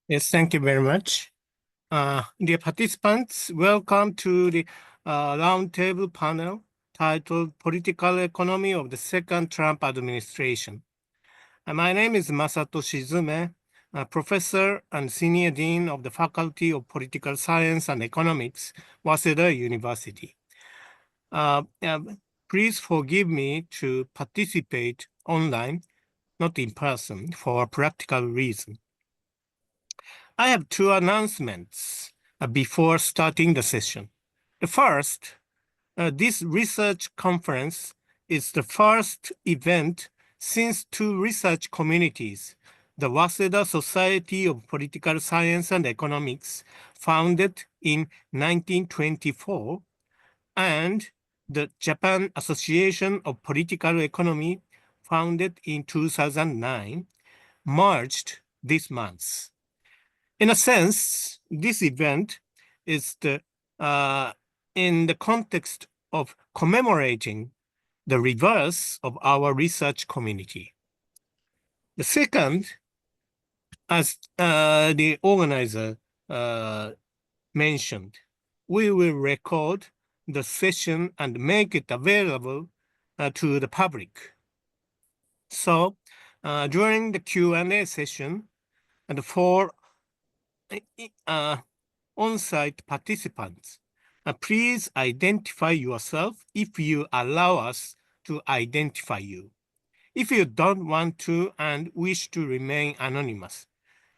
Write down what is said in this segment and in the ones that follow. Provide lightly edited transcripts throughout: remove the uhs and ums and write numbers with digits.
Yes, thank you very much. Dear participants, welcome to the Roundtable panel titled Political Economy of the Second Trump Administration. My name is Masato Shizume, a professor and senior dean of the Faculty of Political Science and Economics, Waseda University. Please forgive me to participate online, not in person, for a practical reason. I have two announcements before starting the session. The first, this research conference is the first event since two research communities, the Waseda Society of Political Science and Economics, founded in 1924, and the Japan Association of Political Economy, founded in 2009, merged this month. In a sense, this event is in the context of commemorating the reverse of our research community. The second, as the organizer mentioned, we will record the session and make it available to the public. So during the Q&A session, and for on-site participants, please identify yourself if you allow us to identify you. If you don't want to and wish to remain anonymous,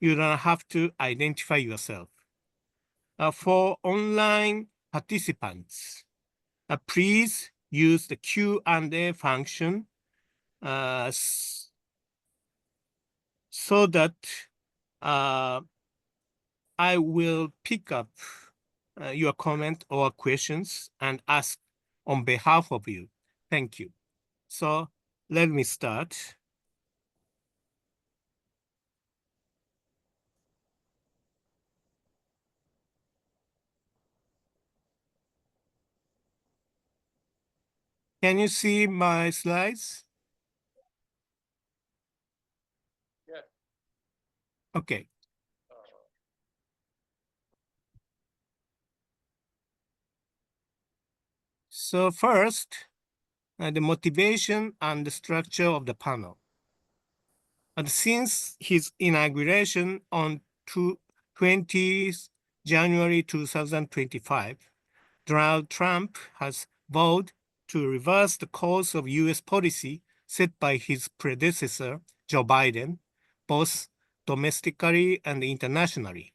you don't have to identify yourself. For online participants, please use the Q&A function so that I will pick up your comment or questions and ask on behalf of you. Thank you. So let me start. Can you see my slides? Yeah. Okay. So first, the motivation and the structure of the panel. And since his inauguration on 20th January 2025, Donald Trump has vowed to reverse the course of US policy set by his predecessor, Joe Biden, both domestically and internationally.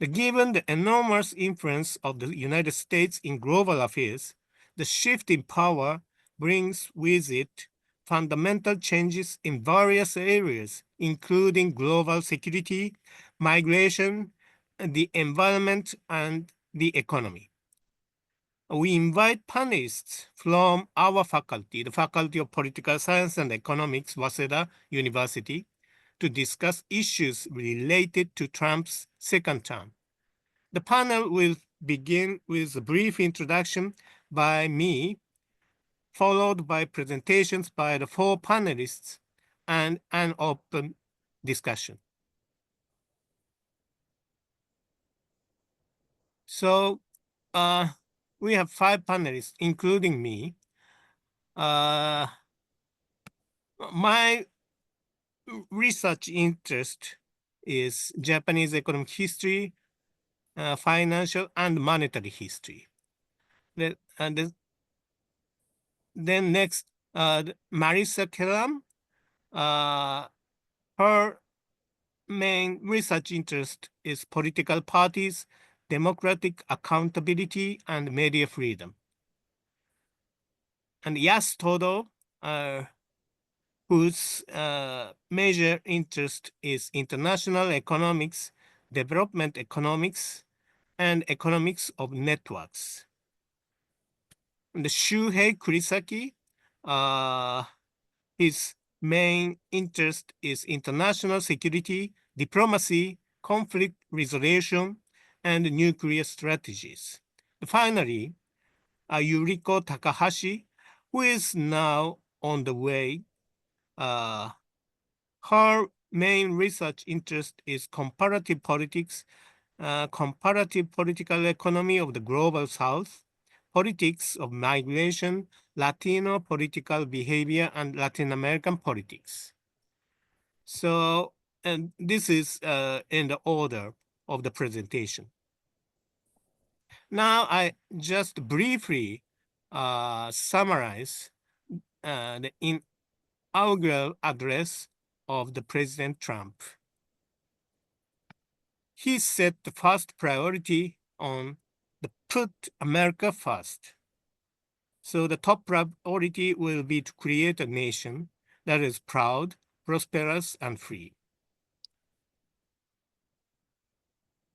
Given the enormous influence of the United States in global affairs, the shift in power brings with it fundamental changes in various areas, including global security, migration, the environment, and the economy. We invite panelists from our faculty, the Faculty of Political Science and Economics, Waseda University, to discuss issues related to Trump's second term. The panel will begin with a brief introduction by me, followed by presentations by the four panelists and an open discussion. So we have five panelists, including me. My research interest is Japanese economic history, financial and monetary history. Then next, Marisa Kellam, her main research interest is political parties, democratic accountability, and media freedom. And Yas Todo, whose major interest is international economics, development economics, and economics of networks. And Shuhei Kurisaki, his main interest is international security, diplomacy, conflict resolution, and nuclear strategies. Finally, Yuriko Takahashi, who is now on the way. Her main research interest is comparative politics, comparative political economy of the global South, politics of migration, Latino political behavior, and Latin American politics. So, and this is in the order of the presentation. Now, I just briefly summarize the inaugural address of the President Trump. He set the first priority on the put America first. So the top priority will be to create a nation that is proud, prosperous, and free.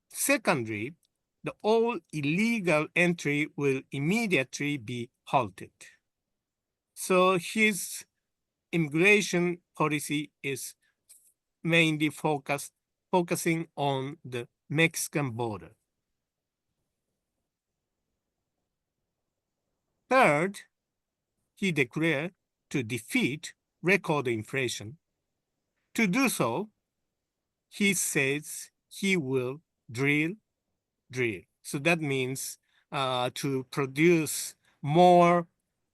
Secondly, the all illegal entry will immediately be halted. So his immigration policy is mainly focusing on the Mexican border. Third, he declared to defeat record inflation. To do so, he says he will drill. So that means to produce more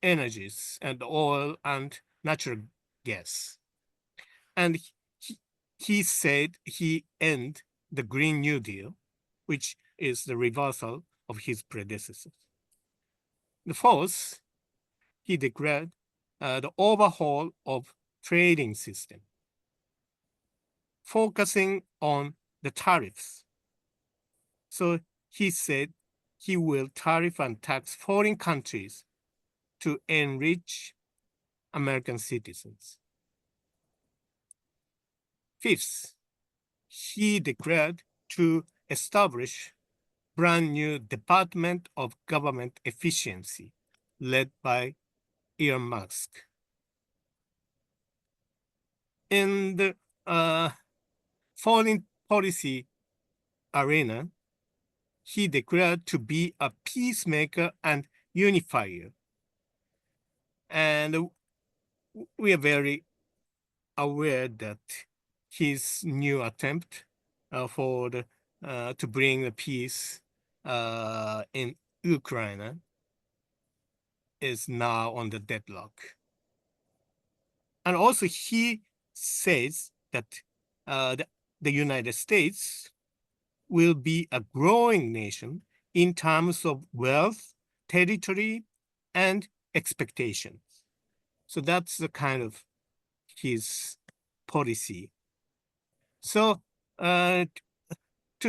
energies and oil and natural gas. And he said he end the Green New Deal, which is the reversal of his predecessors. The fourth, he declared the overhaul of trading system, focusing on the tariffs. So he said he will tariff and tax foreign countries to enrich American citizens. Fifth, he declared to establish brand new Department of Government Efficiency led by Elon Musk. In the foreign policy arena, he declared to be a peacemaker and unifier. And we are very aware that his new attempt to bring the peace in Ukraine is now on the deadlock. And also he says that the United States will be a growing nation in terms of wealth, territory, and expectations. So that's the kind of his policy. So to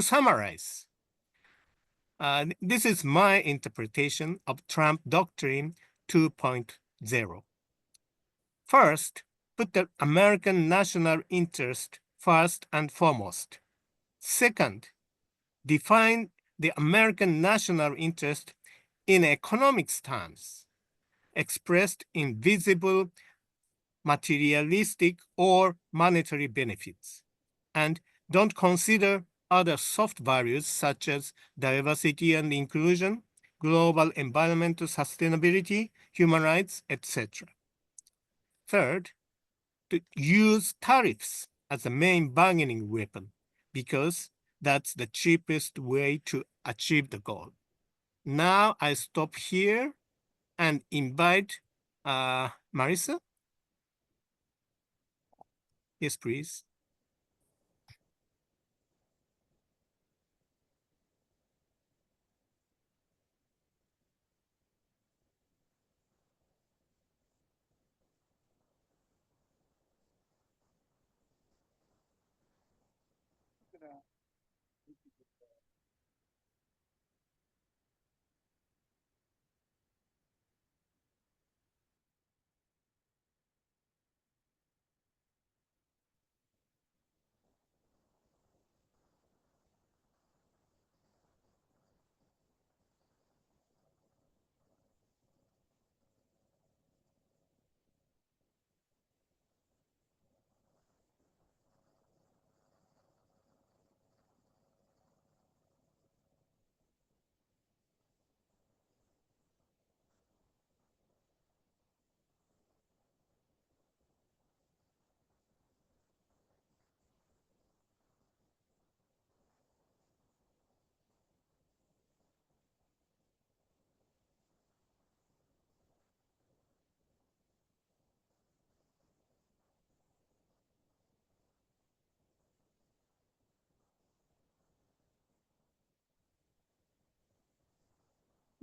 summarize, this is my interpretation of Trump Doctrine 2.0. First, put the American national interest first and foremost. Second, define the American national interest in economics terms, expressed in visible, materialistic, or monetary benefits. And don't consider other soft values such as diversity and inclusion, global environmental sustainability, human rights, etc. Third, to use tariffs as the main bargaining weapon because that's the cheapest way to achieve the goal. Now I stop here and invite Marissa. Yes, please.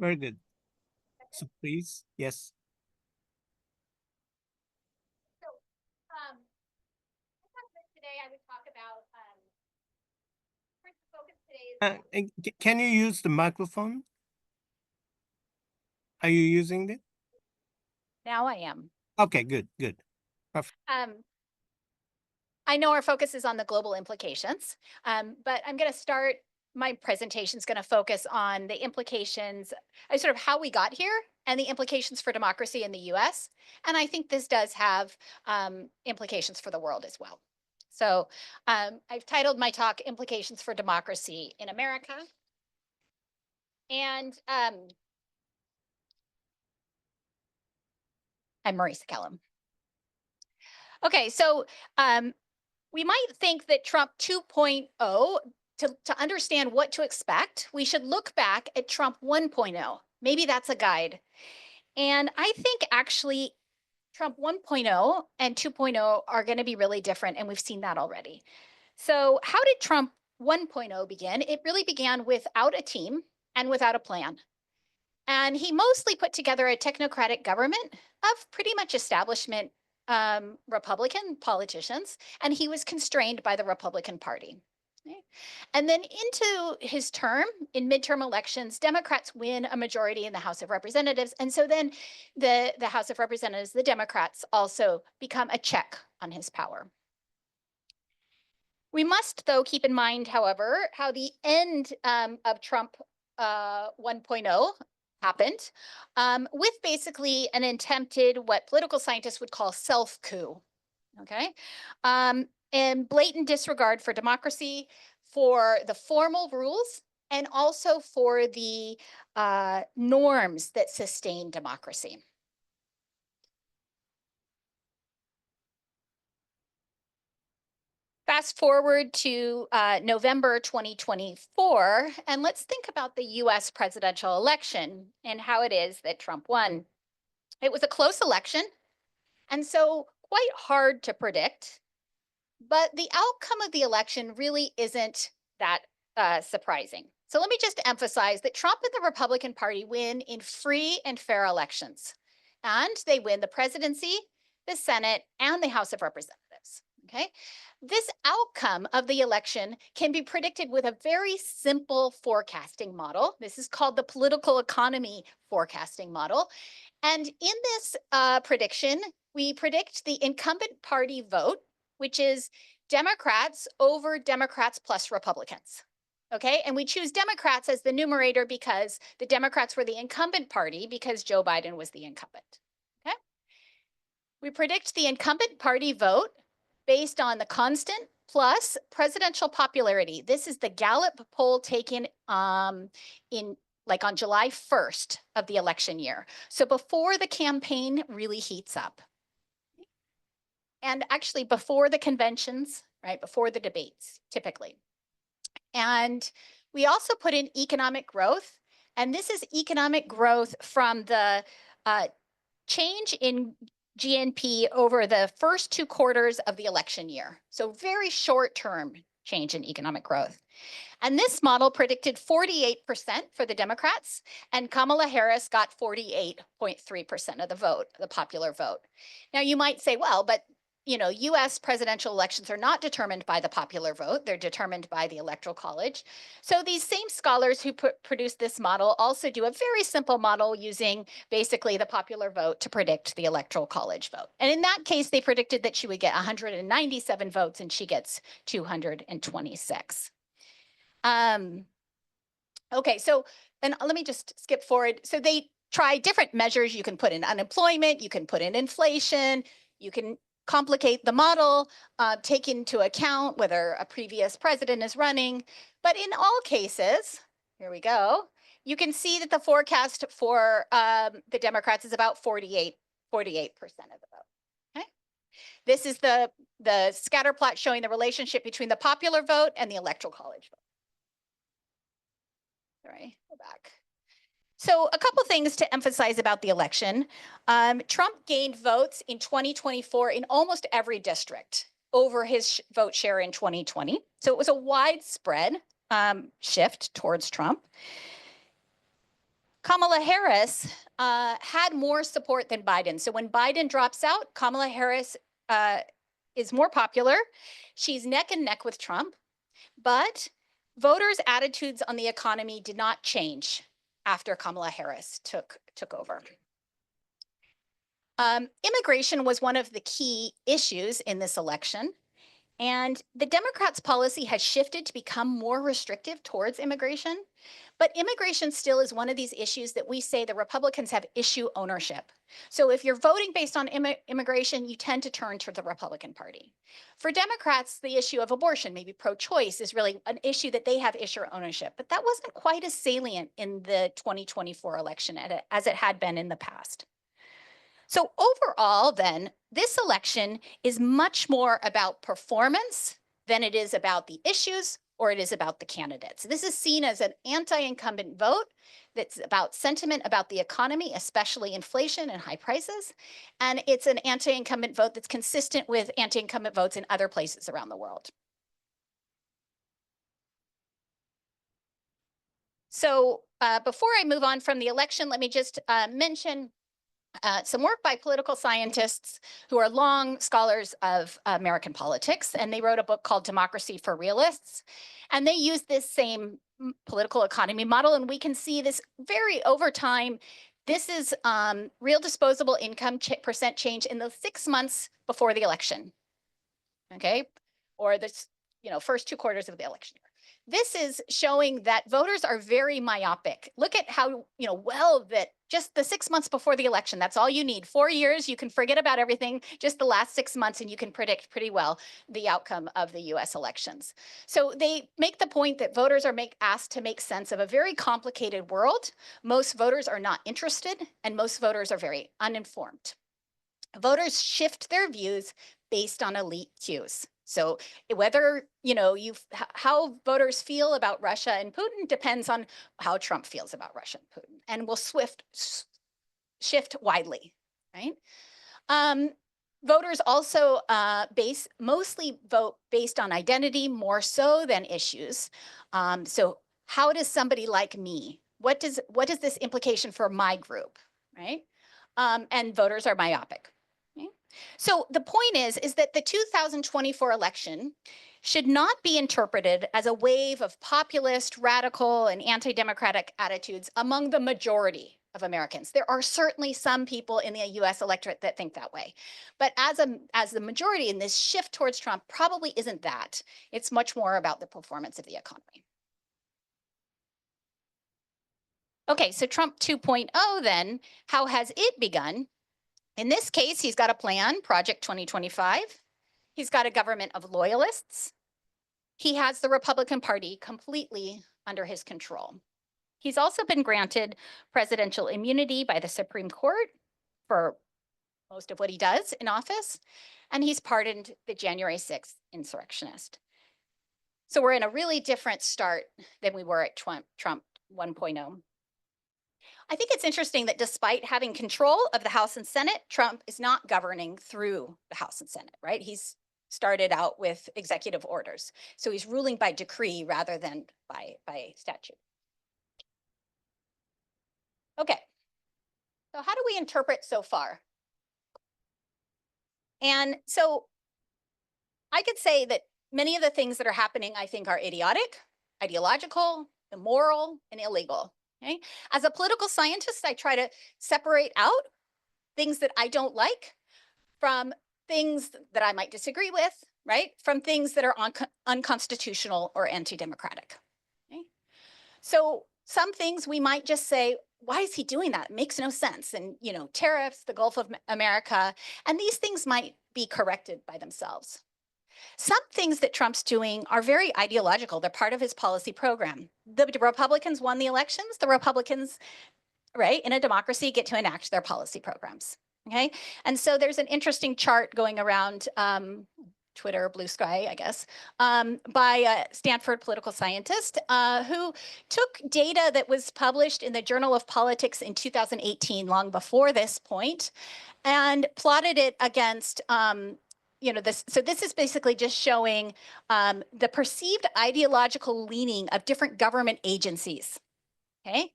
Very good. So please, yes. So, today I would talk about first the focus today is Can you use the microphone? Are you using it? now I am. Okay, good, good. I know our focus is on the global implications, but I'm going to start. My presentation is going to focus on the implications, sort of how we got here and the implications for democracy in the US. And I think this does have implications for the world as well. So I've titled my talk Implications for Democracy in America. And I'm Marisa Kellum. Okay, so we might think that Trump 2.0, to understand what to expect, we should look back at Trump 1.0. Maybe that's a guide. And I think actually Trump 1.0 and 2.0 are going to be really different, and we've seen that already. So how did Trump 1.0 begin? It really began without a team and without a plan. And he mostly put together a technocratic government of pretty much establishment Republican politicians, and he was constrained by the Republican Party. Okay. And then into his term in midterm elections, Democrats win a majority in the House of Representatives. And so then the House of Representatives, the Democrats, also become a check on his power. We must, though, keep in mind, however, how the end of Trump 1.0 happened with basically an attempted, what political scientists would call self-coup, okay? And blatant disregard for democracy, for the formal rules, and also for the norms that sustain democracy. Fast forward to November 2024, and let's think about the US presidential election and how it is that Trump won. It was a close election, and so quite hard to predict, but the outcome of the election really isn't that surprising. So let me just emphasize that Trump and the Republican Party win in free and fair elections, and they win the presidency, the Senate, and the House of Representatives, okay? This outcome of the election can be predicted with a very simple forecasting model. This is called the political economy forecasting model. And in this prediction, we predict the incumbent party vote, which is Democrats over Democrats plus Republicans. Okay, and we choose Democrats as the numerator because the Democrats were the incumbent party because Joe Biden was the incumbent. Okay, we predict the incumbent party vote based on the constant plus presidential popularity. This is the Gallup poll taken on July 1st of the election year. So before the campaign really heats up. And actually before the conventions, right, before the debates, typically. And we also put in economic growth. And this is economic growth from the change in GNP over the first 2 quarters of the election year. So very short-term change in economic growth. And this model predicted 48% for the Democrats, and Kamala Harris got 48.3% of the vote, the popular vote. Now you might say, well, but you know, US presidential elections are not determined by the popular vote, they're determined by the Electoral College. So these same scholars who produced this model also do a very simple model using basically the popular vote to predict the Electoral College vote. And in that case, they predicted that she would get 197 votes and she gets 226. Okay, so, and let me just skip forward. So they try different measures. You can put in unemployment, you can put in inflation, you can complicate the model, take into account whether a previous president is running. But in all cases, here we go, you can see that the forecast for the Democrats is about 48% of the vote. Okay, this is the scatter plot showing the relationship between the popular vote and the Electoral College vote. Sorry, go back. So a couple things to emphasize about the election. Trump gained votes in 2024 in almost every district over his vote share in 2020. So it was a widespread shift towards Trump. Kamala Harris had more support than Biden. So when Biden drops out, Kamala Harris is more popular. She's neck and neck with Trump, but voters' attitudes on the economy did not change after Kamala Harris took over. Immigration was one of the key issues in this election. And the Democrats' policy has shifted to become more restrictive towards immigration. But immigration still is one of these issues that we say the Republicans have issue ownership. So if you're voting based on immigration, you tend to turn to the Republican Party. For Democrats, the issue of abortion, maybe pro-choice, is really an issue that they have issue ownership. But that wasn't quite as salient in the 2024 election as it had been in the past. So overall, then, this election is much more about performance than it is about the issues or it is about the candidates. This is seen as an anti-incumbent vote that's about sentiment about the economy, especially inflation and high prices. And it's an anti-incumbent vote that's consistent with anti-incumbent votes in other places around the world. So before I move on from the election, let me just mention some work by political scientists who are long scholars of American politics, and they wrote a book called Democracy for Realists. And they use this same political economy model, and we can see this vary over time. This is real disposable income percent change in the 6 months before the election, okay? Or the first 2 quarters of the election year. This is showing that voters are very myopic. Look at how, well that just the 6 months before the election, that's all you need. 4 years, you can forget about everything, just the last 6 months, and you can predict pretty well the outcome of the US elections. So they make the point that voters are asked to make sense of a very complicated world. Most voters are not interested, and most voters are very uninformed. Voters shift their views based on elite cues. So whether, how voters feel about Russia and Putin depends on how Trump feels about Russia and Putin, and will shift widely, right? Voters also mostly vote based on identity more so than issues. So how does somebody like me? What is this implication for my group, right? And voters are myopic. So the point is that the 2024 election should not be interpreted as a wave of populist, radical, and anti-democratic attitudes among the majority of Americans. There are certainly some people in the US electorate that think that way. But as the majority in this shift towards Trump probably isn't that. It's much more about the performance of the economy. Okay, so Trump 2.0 then, how has it begun? In this case, he's got a plan, Project 2025. He's got a government of loyalists. He has the Republican Party completely under his control. He's also been granted presidential immunity by the Supreme Court for most of what he does in office, and he's pardoned the January 6th insurrectionist. So we're in a really different start than we were at Trump 1.0. I think it's interesting that despite having control of the House and Senate, Trump is not governing through the House and Senate, right? He's started out with executive orders. So he's ruling by decree rather than by statute. Okay, so how do we interpret so far? And so I could say that many of the things that are happening, I think, are idiotic, ideological, immoral, and illegal. Okay? As a political scientist, I try to separate out things that I don't like from things that I might disagree with, right? From things that are unconstitutional or anti-democratic. Okay? So some things we might just say, why is he doing that? It makes no sense. And, tariffs, the Gulf of America, and these things might be corrected by themselves. Some things that Trump's doing are very ideological. They're part of his policy program. The Republicans won the elections. The Republicans, right, in a democracy get to enact their policy programs, okay? And so there's an interesting chart going around Twitter, Blue Sky, I guess, by a Stanford political scientist who took data that was published in the Journal of Politics in 2018, long before this point, and plotted it against so this is basically just showing the perceived ideological leaning of different government agencies, okay?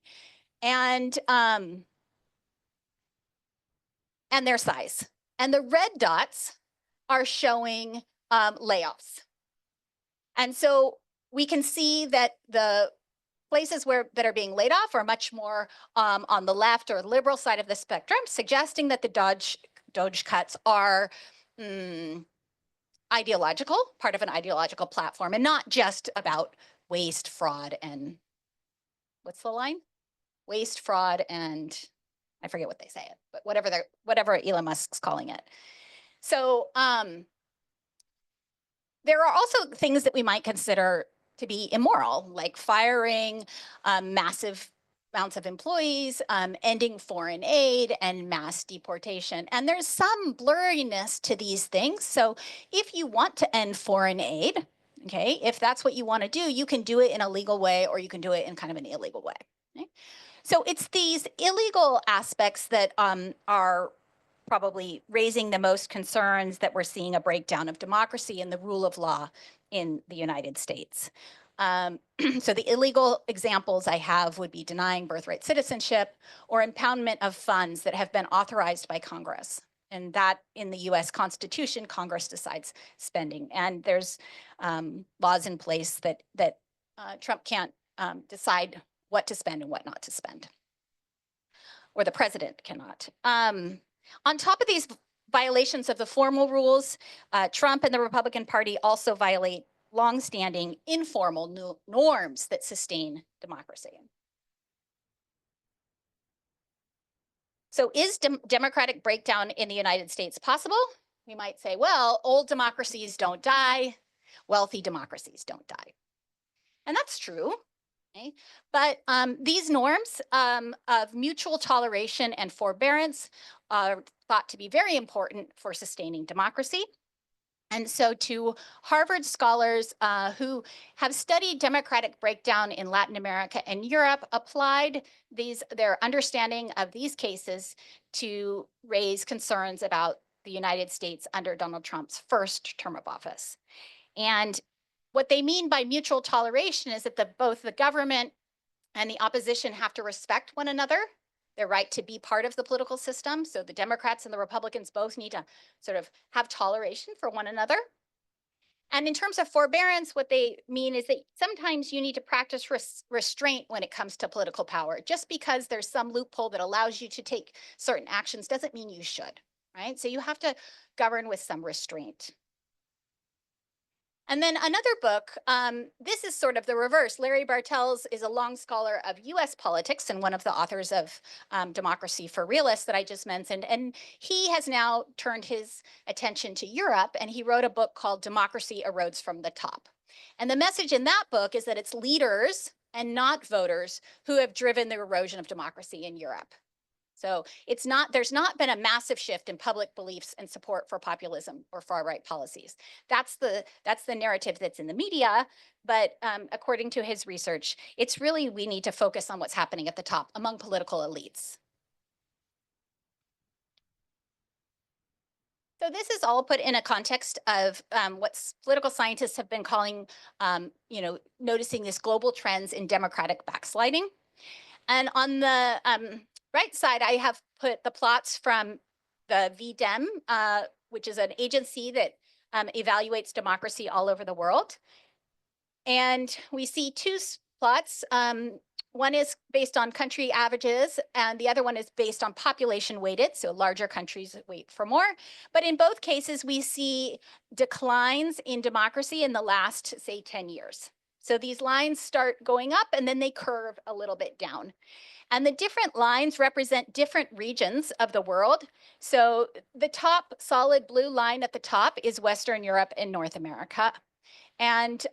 and their size. And the red dots are showing layoffs. And so we can see that the places that are being laid off are much more on the left or liberal side of the spectrum, suggesting that the Doge cuts are ideological, part of an ideological platform, and not just about waste, fraud, and what's the line? Waste, fraud, and I forget what they say it, but whatever Elon Musk's calling it. So there are also things that we might consider to be immoral, like firing massive amounts of employees, ending foreign aid, and mass deportation. And there's some blurriness to these things. So if you want to end foreign aid, okay, if that's what you want to do, you can do it in a legal way, or you can do it in kind of an illegal way. Okay? So it's these illegal aspects that are probably raising the most concerns that we're seeing a breakdown of democracy and the rule of law in the United States. So the illegal examples I have would be denying birthright citizenship or impoundment of funds that have been authorized by Congress. And that in the US Constitution, Congress decides spending. And there's laws in place that Trump can't decide what to spend and what not to spend, or the president cannot. On top of these violations of the formal rules, Trump and the Republican Party also violate longstanding informal norms that sustain democracy. So is democratic breakdown in the United States possible? We might say, well, old democracies don't die, wealthy democracies don't die. And that's true. Okay. But these norms of mutual toleration and forbearance are thought to be very important for sustaining democracy. And so to Harvard scholars who have studied democratic breakdown in Latin America and Europe applied their understanding of these cases to raise concerns about the United States under Donald Trump's first term of office. And what they mean by mutual toleration is that both the government and the opposition have to respect one another, their right to be part of the political system. So the Democrats and the Republicans both need to sort of have toleration for one another. And in terms of forbearance, what they mean is that sometimes you need to practice restraint when it comes to political power. Just because there's some loophole that allows you to take certain actions doesn't mean you should, right? So you have to govern with some restraint. And then another book, this is sort of the reverse. Larry Bartels is a long scholar of US politics and one of the authors of Democracy for Realists that I just mentioned. And he has now turned his attention to Europe, and he wrote a book called Democracy Erodes from the Top. And the message in that book is that it's leaders and not voters who have driven the erosion of democracy in Europe. So there's not been a massive shift in public beliefs and support for populism or far-right policies. That's the narrative that's in the media, but according to his research, it's really, we need to focus on what's happening at the top among political elites. So this is all put in a context of what political scientists have been calling, noticing this global trends in democratic backsliding. And on the right side, I have put the plots from the VDEM, which is an agency that evaluates democracy all over the world. And we see two plots. One is based on country averages, and the other one is based on population weighted, so larger countries weight for more. But in both cases, we see declines in democracy in the last, say, 10 years. So these lines start going up, and then they curve a little bit down. And the different lines represent different regions of the world. So the top solid blue line at the top is Western Europe and North America. And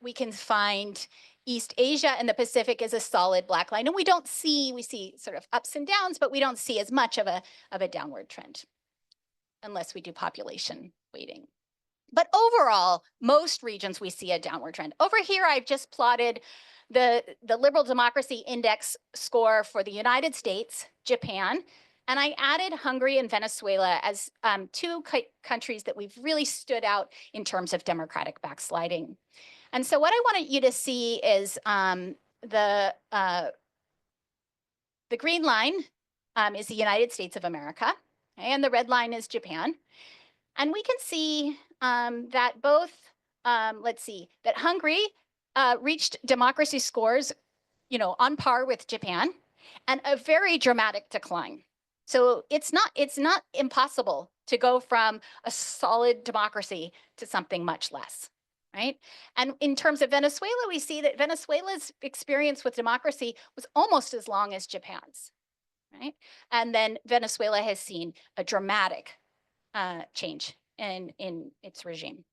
we can find East Asia and the Pacific is a solid black line. And we see sort of ups and downs, but we don't see as much of a downward trend unless we do population weighting. But overall, most regions we see a downward trend. Over here, I've just plotted the Liberal Democracy Index score for the United States, Japan, and I added Hungary and Venezuela as two countries that we've really stood out in terms of democratic backsliding. And so what I wanted you to see is the the green line is the United States of America, and the red line is Japan. And we can see that both, that Hungary reached democracy scores, on par with Japan, and a very dramatic decline. So it's not impossible to go from a solid democracy to something much less, right? And in terms of Venezuela, we see that Venezuela's experience with democracy was almost as long as Japan's, right? And then Venezuela has seen a dramatic change in its regime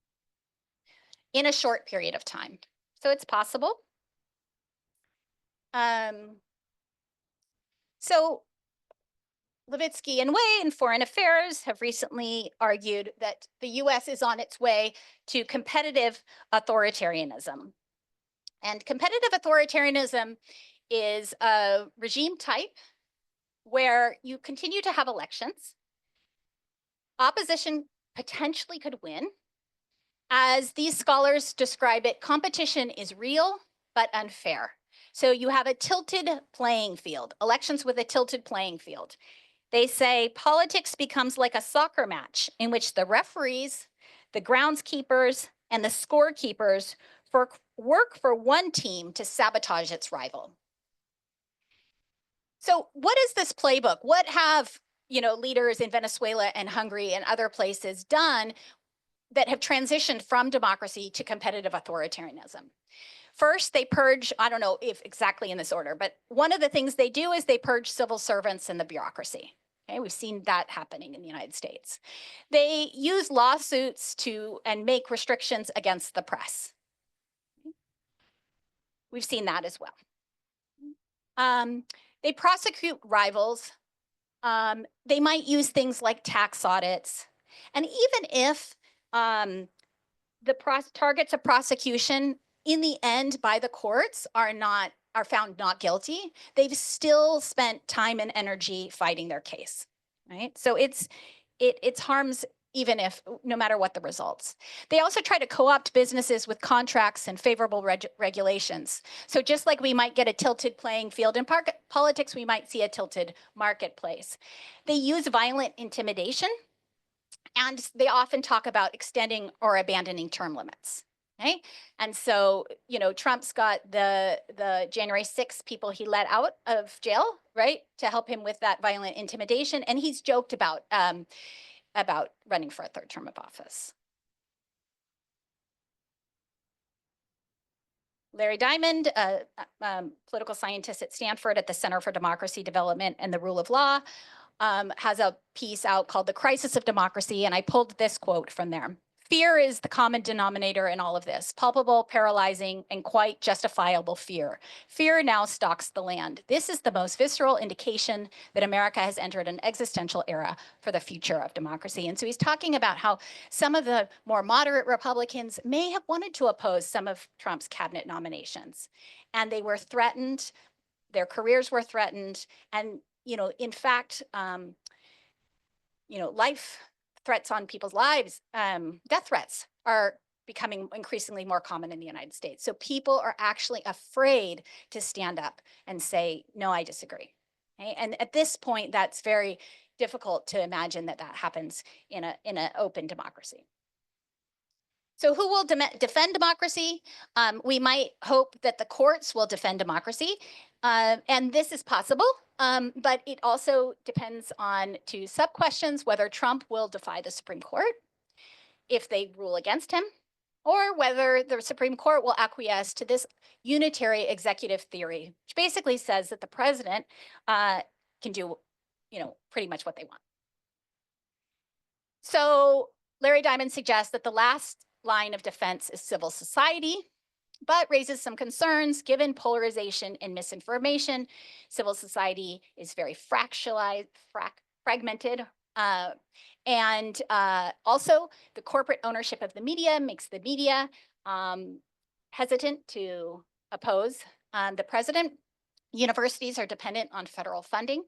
in a short period of time. So it's possible. So Levitsky and Wei in Foreign Affairs have recently argued that the US is on its way to competitive authoritarianism. And competitive authoritarianism is a regime type where you continue to have elections. Opposition potentially could win. As these scholars describe it, competition is real but unfair. So you have a tilted playing field, elections with a tilted playing field. They say politics becomes like a soccer match in which the referees, the groundskeepers, and the scorekeepers work for one team to sabotage its rival. So what is this playbook? What have leaders in Venezuela and Hungary and other places done that have transitioned from democracy to competitive authoritarianism? First, they purge, I don't know if exactly in this order, but one of the things they do is they purge civil servants and the bureaucracy. Okay, we've seen that happening in the United States. They use lawsuits and make restrictions against the press. We've seen that as well. They prosecute rivals. They might use things like tax audits. And even if the targets of prosecution in the end by the courts are found not guilty, they've still spent time and energy fighting their case, right? So it's harms even if, no matter what the results. They also try to co-opt businesses with contracts and favorable regulations. So just like we might get a tilted playing field in politics, we might see a tilted marketplace. They use violent intimidation, and they often talk about extending or abandoning term limits. Okay? And so, Trump's got the January 6th people he let out of jail, right, to help him with that violent intimidation. And he's joked about running for a third term of office. Larry Diamond, a political scientist at Stanford at the Center for Democracy Development and the Rule of Law, has a piece out called The Crisis of Democracy, and I pulled this quote from there. Fear is the common denominator in all of this, palpable, paralyzing, and quite justifiable fear. Fear now stalks the land. This is the most visceral indication that America has entered an existential era for the future of democracy. And so he's talking about how some of the more moderate Republicans may have wanted to oppose some of Trump's cabinet nominations, and they were threatened, their careers were threatened, and in fact, life threats on people's lives, death threats are becoming increasingly more common in the United States. So people are actually afraid to stand up and say, no, I disagree. Okay? And at this point, that's very difficult to imagine that happens in an open democracy. So who will defend democracy? We might hope that the courts will defend democracy. And this is possible, but it also depends on two sub-questions: whether Trump will defy the Supreme Court if they rule against him, or whether the Supreme Court will acquiesce to this unitary executive theory, which basically says that the president can do, pretty much what they want. So Larry Diamond suggests that the last line of defense is civil society, but raises some concerns given polarization and misinformation. Civil society is very fragmented. And also the corporate ownership of the media makes the media hesitant to oppose the president. Universities are dependent on federal funding.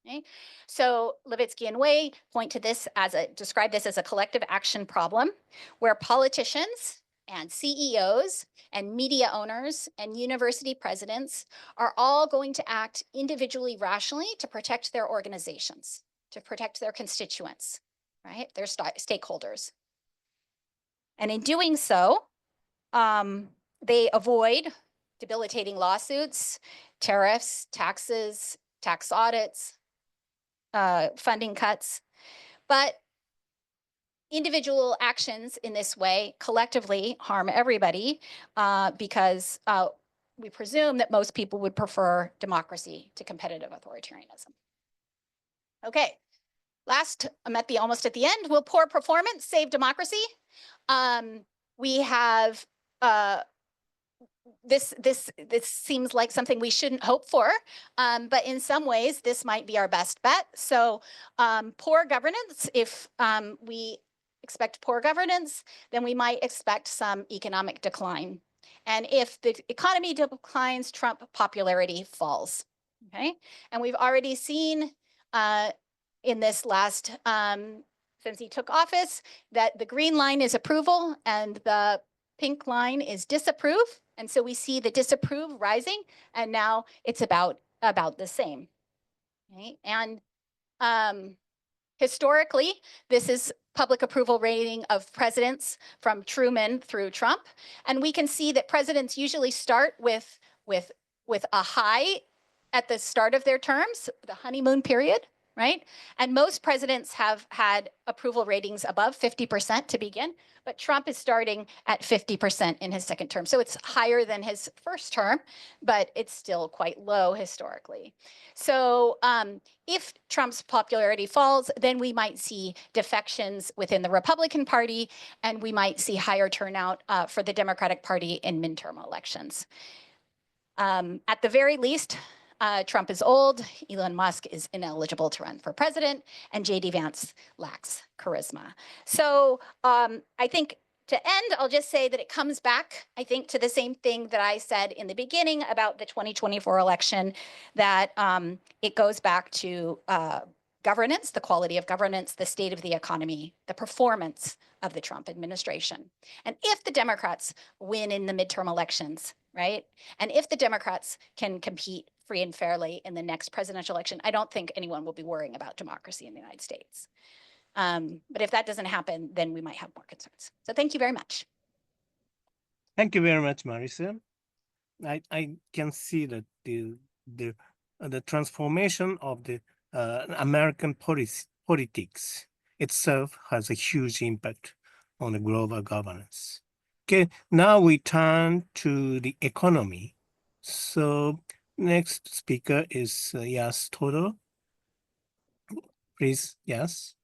Okay? So Levitsky and Wei point to this describe this as a collective action problem where politicians and CEOs and media owners and university presidents are all going to act individually rationally to protect their organizations, to protect their constituents, right? Their stakeholders. And in doing so, they avoid debilitating lawsuits, tariffs, taxes, tax audits, funding cuts. But individual actions in this way collectively harm everybody because we presume that most people would prefer democracy to competitive authoritarianism. Okay, last, I'm almost at the end. Will poor performance save democracy? We have this seems like something we shouldn't hope for, but in some ways this might be our best bet. So poor governance, if we expect poor governance, then we might expect some economic decline. And if the economy declines, Trump popularity falls, okay? And we've already seen in this last, since he took office, that the green line is approval and the pink line is disapprove. And so we see the disapprove rising, and now it's about the same, right? And historically, this is public approval rating of presidents from Truman through Trump. And we can see that presidents usually start with a high at the start of their terms, the honeymoon period, right? And most presidents have had approval ratings above 50% to begin, but Trump is starting at 50% in his second term. So it's higher than his first term, but it's still quite low historically. So if Trump's popularity falls, then we might see defections within the Republican Party, and we might see higher turnout for the Democratic Party in midterm elections. At the very least, Trump is old, Elon Musk is ineligible to run for president, and JD Vance lacks charisma. So I think to end, I'll just say that it comes back, I think, to the same thing that I said in the beginning about the 2024 election, that it goes back to governance, the quality of governance, the state of the economy, the performance of the Trump administration. And if the Democrats win in the midterm elections, right? And if the Democrats can compete free and fairly in the next presidential election, I don't think anyone will be worrying about democracy in the United States. But if that doesn't happen, then we might have more concerns. So thank you very much. Thank you very much, Marisa. I can see that the transformation of the American politics itself has a huge impact on the global governance. Okay, now we turn to the economy. So next speaker is Yas Todo. Please, Yas.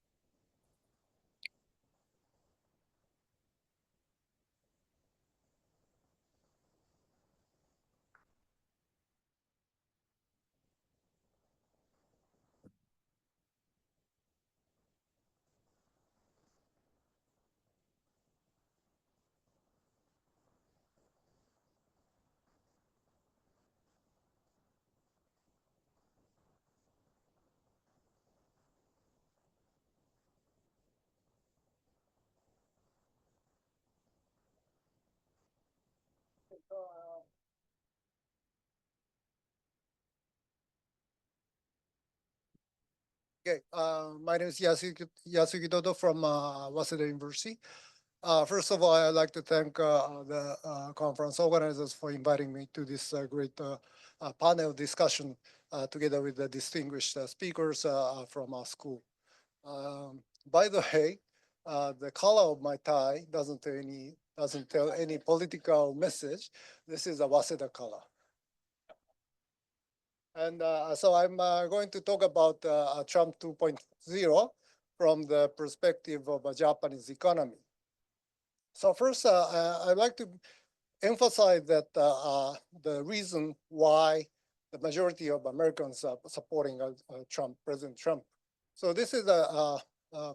Okay, my name is Yasuki Dodo from Waseda University. First of all, I'd like to thank the conference organizers for inviting me to this great panel discussion together with the distinguished speakers from our school. By the way, the color of my tie doesn't tell any political message. This is a Waseda color. And so I'm going to talk about Trump 2.0 from the perspective of a Japanese economy. So first, I'd like to emphasize that the reason why the majority of Americans are supporting President Trump. So this is a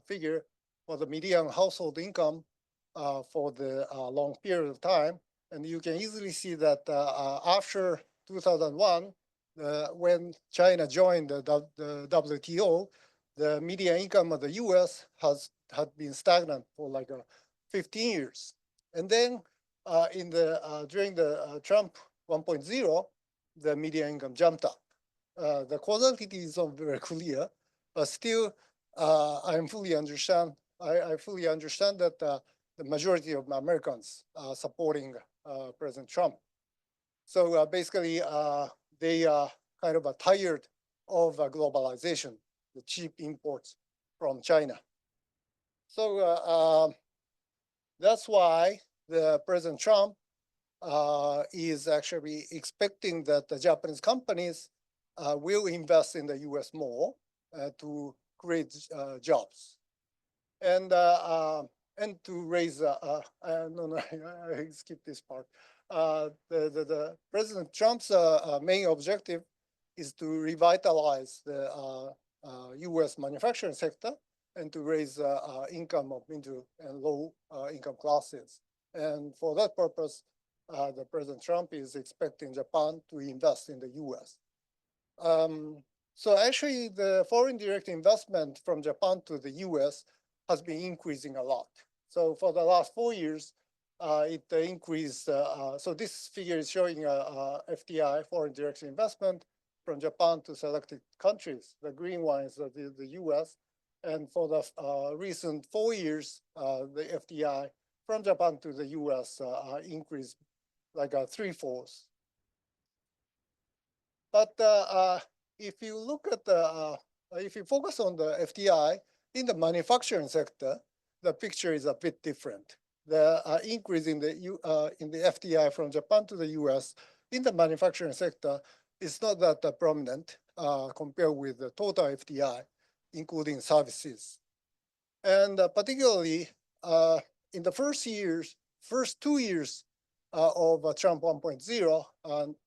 figure for the median household income for the long period of time. And you can easily see that after 2001, when China joined the WTO, the median income of the US had been stagnant for like 15 years. And then during the Trump 1.0, the median income jumped up. The causality is not very clear, but still, I fully understand that the majority of Americans are supporting President Trump. So basically, they are kind of tired of globalization, the cheap imports from China. So that's why the President Trump is actually expecting that the Japanese companies will invest in the U.S. more to create jobs and to raise. No, I skipped this part. The President Trump's main objective is to revitalize the U.S. manufacturing sector and to raise income of middle and low income classes. And for that purpose, the President Trump is expecting Japan to invest in the U.S. So actually, the foreign direct investment from Japan to the U.S. has been increasing a lot. So for the last 4 years, it increased. So this figure is showing FDI, foreign direct investment, from Japan to selected countries. The green one is the U.S. And for the recent 4 years, the FDI from Japan to the U.S. Increased like 3/4. But if you look at if you focus on the FDI in the manufacturing sector, the picture is a bit different. The increase in the FDI from Japan to the U.S. in the manufacturing sector is not that prominent compared with the total FDI, including services. And particularly in the first 2 years of Trump 1.0,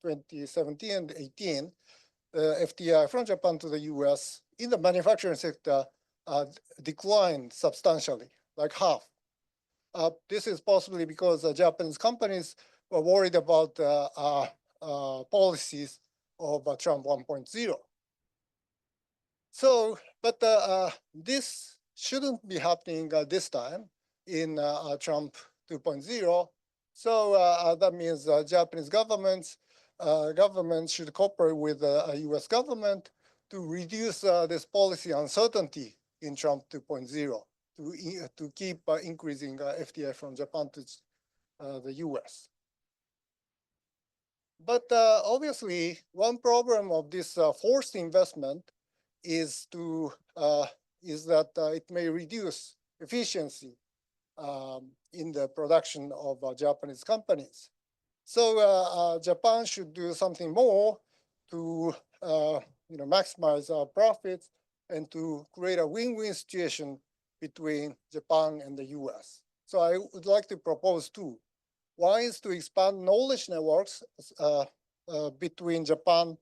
2017 and 18, FDI from Japan to the US in the manufacturing sector declined substantially, like half. This is possibly because Japanese companies were worried about policies of Trump 1.0. So, but this shouldn't be happening this time in Trump 2.0. So that means Japanese government should cooperate with the U.S. government to reduce this policy uncertainty in Trump 2.0 to keep increasing FDI from Japan to the U.S. But obviously, one problem of this forced investment is that it may reduce efficiency in the production of Japanese companies. So Japan should do something more to maximize our profits and to create a win-win situation between Japan and the US. So I would like to propose two. One is to expand knowledge networks between Japan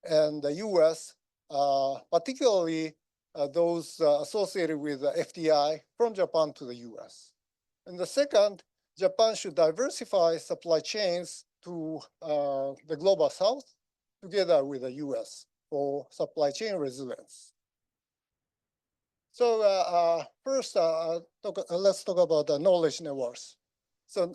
and the US, particularly those associated with FDI from Japan to the US. And the second, Japan should diversify supply chains to the global south together with the US for supply chain resilience. So first, let's talk about the knowledge networks. So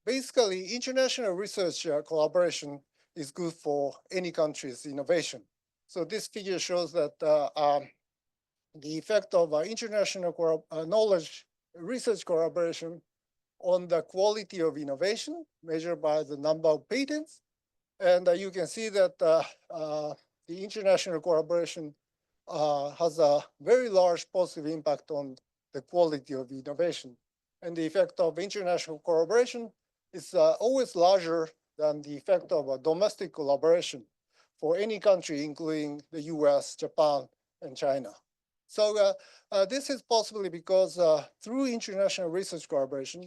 basically, international research collaboration is good for any country's innovation. So this figure shows that the effect of international knowledge research collaboration on the quality of innovation measured by the number of patents. And you can see that the international collaboration has a very large positive impact on the quality of innovation. And the effect of international collaboration is always larger than the effect of a domestic collaboration for any country, including the US, Japan, and China. So this is possibly because through international research collaboration,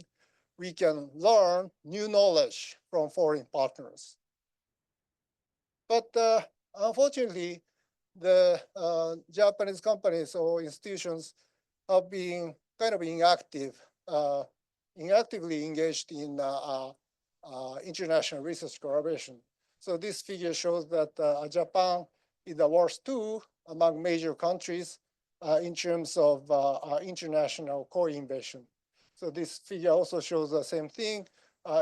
we can learn new knowledge from foreign partners. But unfortunately, the Japanese companies or institutions have been kind of inactively engaged in international research collaboration. So this figure shows that Japan is the worst two among major countries in terms of international co-innovation. So this figure also shows the same thing,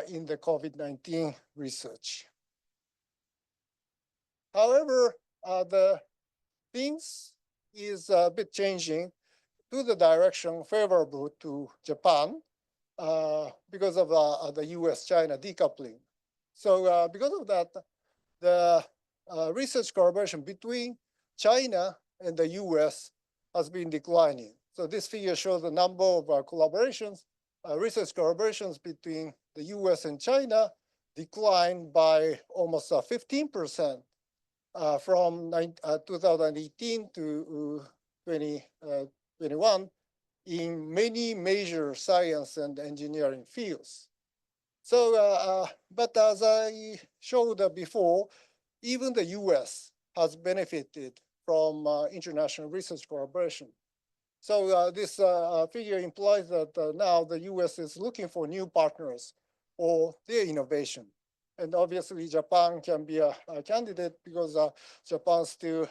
in the COVID-19 research. However, the things is a bit changing to the direction favorable to Japan because of the US-China decoupling. So because of that, the research collaboration between China and the US has been declining. So this figure shows the number of collaborations, research collaborations between the US and China declined by almost 15% from 2018 to 2021 in many major science and engineering fields. So, but as I showed before, even the US has benefited from international research collaboration. So this figure implies that now the US is looking for new partners for their innovation. And obviously Japan can be a candidate because Japan still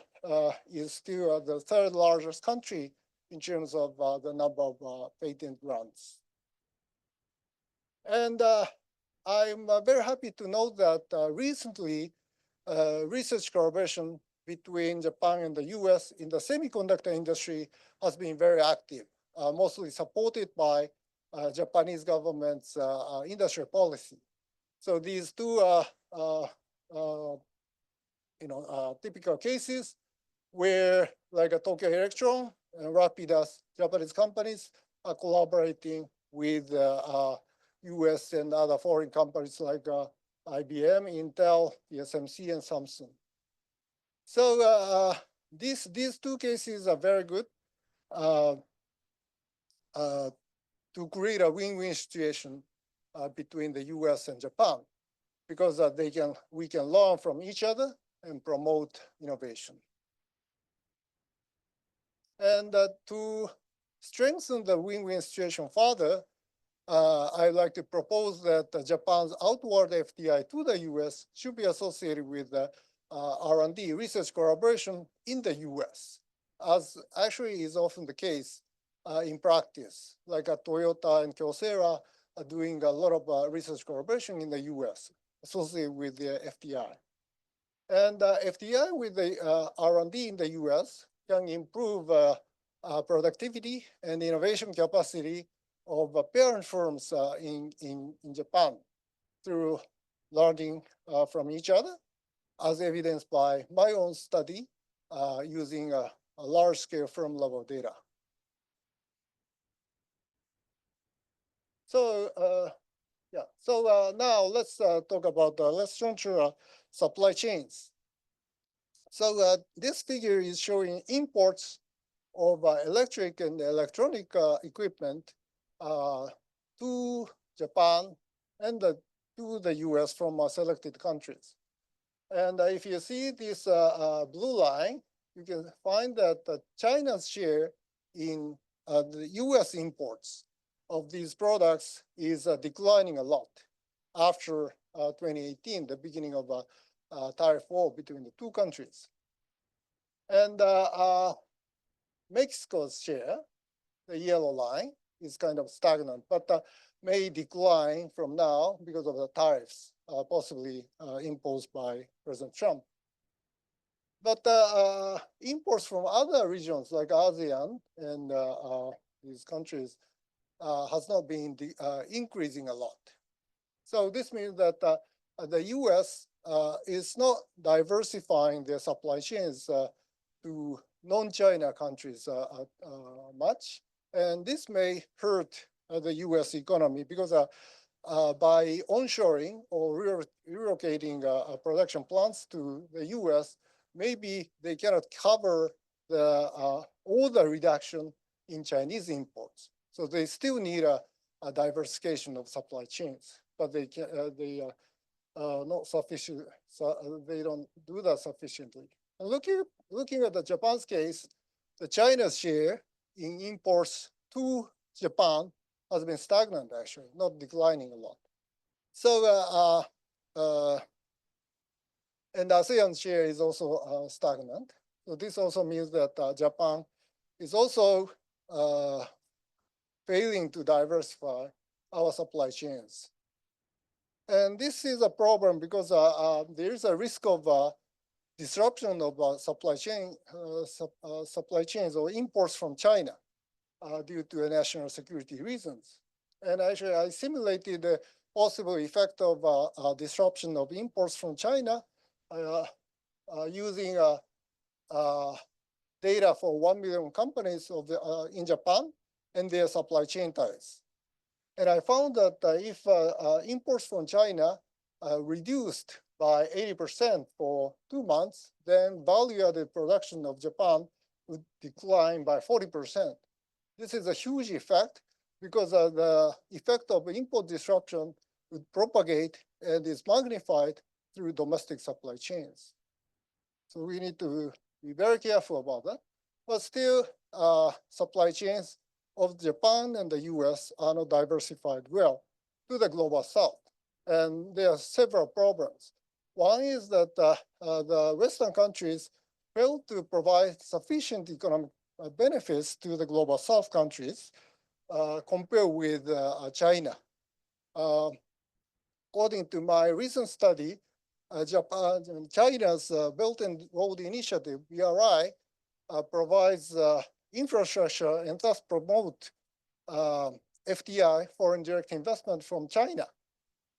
is still the third largest country in terms of the number of patent grants. And I'm very happy to note that recently research collaboration between Japan and the US in the semiconductor industry has been very active, mostly supported by Japanese government's industrial policy. So these two typical cases where like a Tokyo Electron and Rapidas Japanese companies are collaborating with US and other foreign companies like IBM, Intel, TSMC, and Samsung. So these two cases are very good to create a win-win situation between the US and Japan, because we can learn from each other and promote innovation. And to strengthen the win-win situation further, I'd like to propose that Japan's outward FDI to the US should be associated with R&D research collaboration in the US, as actually is often the case in practice, like Toyota and Kyocera are doing a lot of research collaboration in the US associated with the FDI. And FDI with the R&D in the US can improve productivity and innovation capacity of parent firms in Japan through learning from each other, as evidenced by my own study using a large-scale firm-level data. So now let's talk about let's turn to supply chains. So this figure is showing imports of electric and electronic equipment to Japan and to the US from selected countries. And if you see this blue line, you can find that China's share in the US imports of these products is declining a lot after 2018, the beginning of a tariff war between the two countries. And Mexico's share, the yellow line, is kind of stagnant, but may decline from now because of the tariffs possibly imposed by President Trump. But imports from other regions like ASEAN and these countries has not been increasing a lot. So this means that the US is not diversifying their supply chains to non-China countries much. And this may hurt the US economy because by onshoring or relocating production plants to the US, maybe they cannot cover all the reduction in Chinese imports. So they still need a diversification of supply chains, but they not sufficient. So they don't do that sufficiently. And looking at the Japan's case, the China's share in imports to Japan has been stagnant, actually, not declining a lot. So and ASEAN share is also stagnant. So this also means that Japan is also failing to diversify our supply chains. And this is a problem because there is a risk of disruption of supply chains or imports from China due to national security reasons. And actually, I simulated the possible effect of disruption of imports from China using data for 1 million companies in Japan and their supply chain ties. And I found that if imports from China reduced by 80% for 2 months, then value-added production of Japan would decline by 40%. This is a huge effect because the effect of import disruption would propagate and is magnified through domestic supply chains. So we need to be very careful about that. But still, supply chains of Japan and the US are not diversified well to the global south. And there are several problems. One is that the Western countries failed to provide sufficient economic benefits to the global south countries compared with China. According to my recent study, China's Belt and Road Initiative, BRI, provides infrastructure and thus promote FDI, foreign direct investment from China,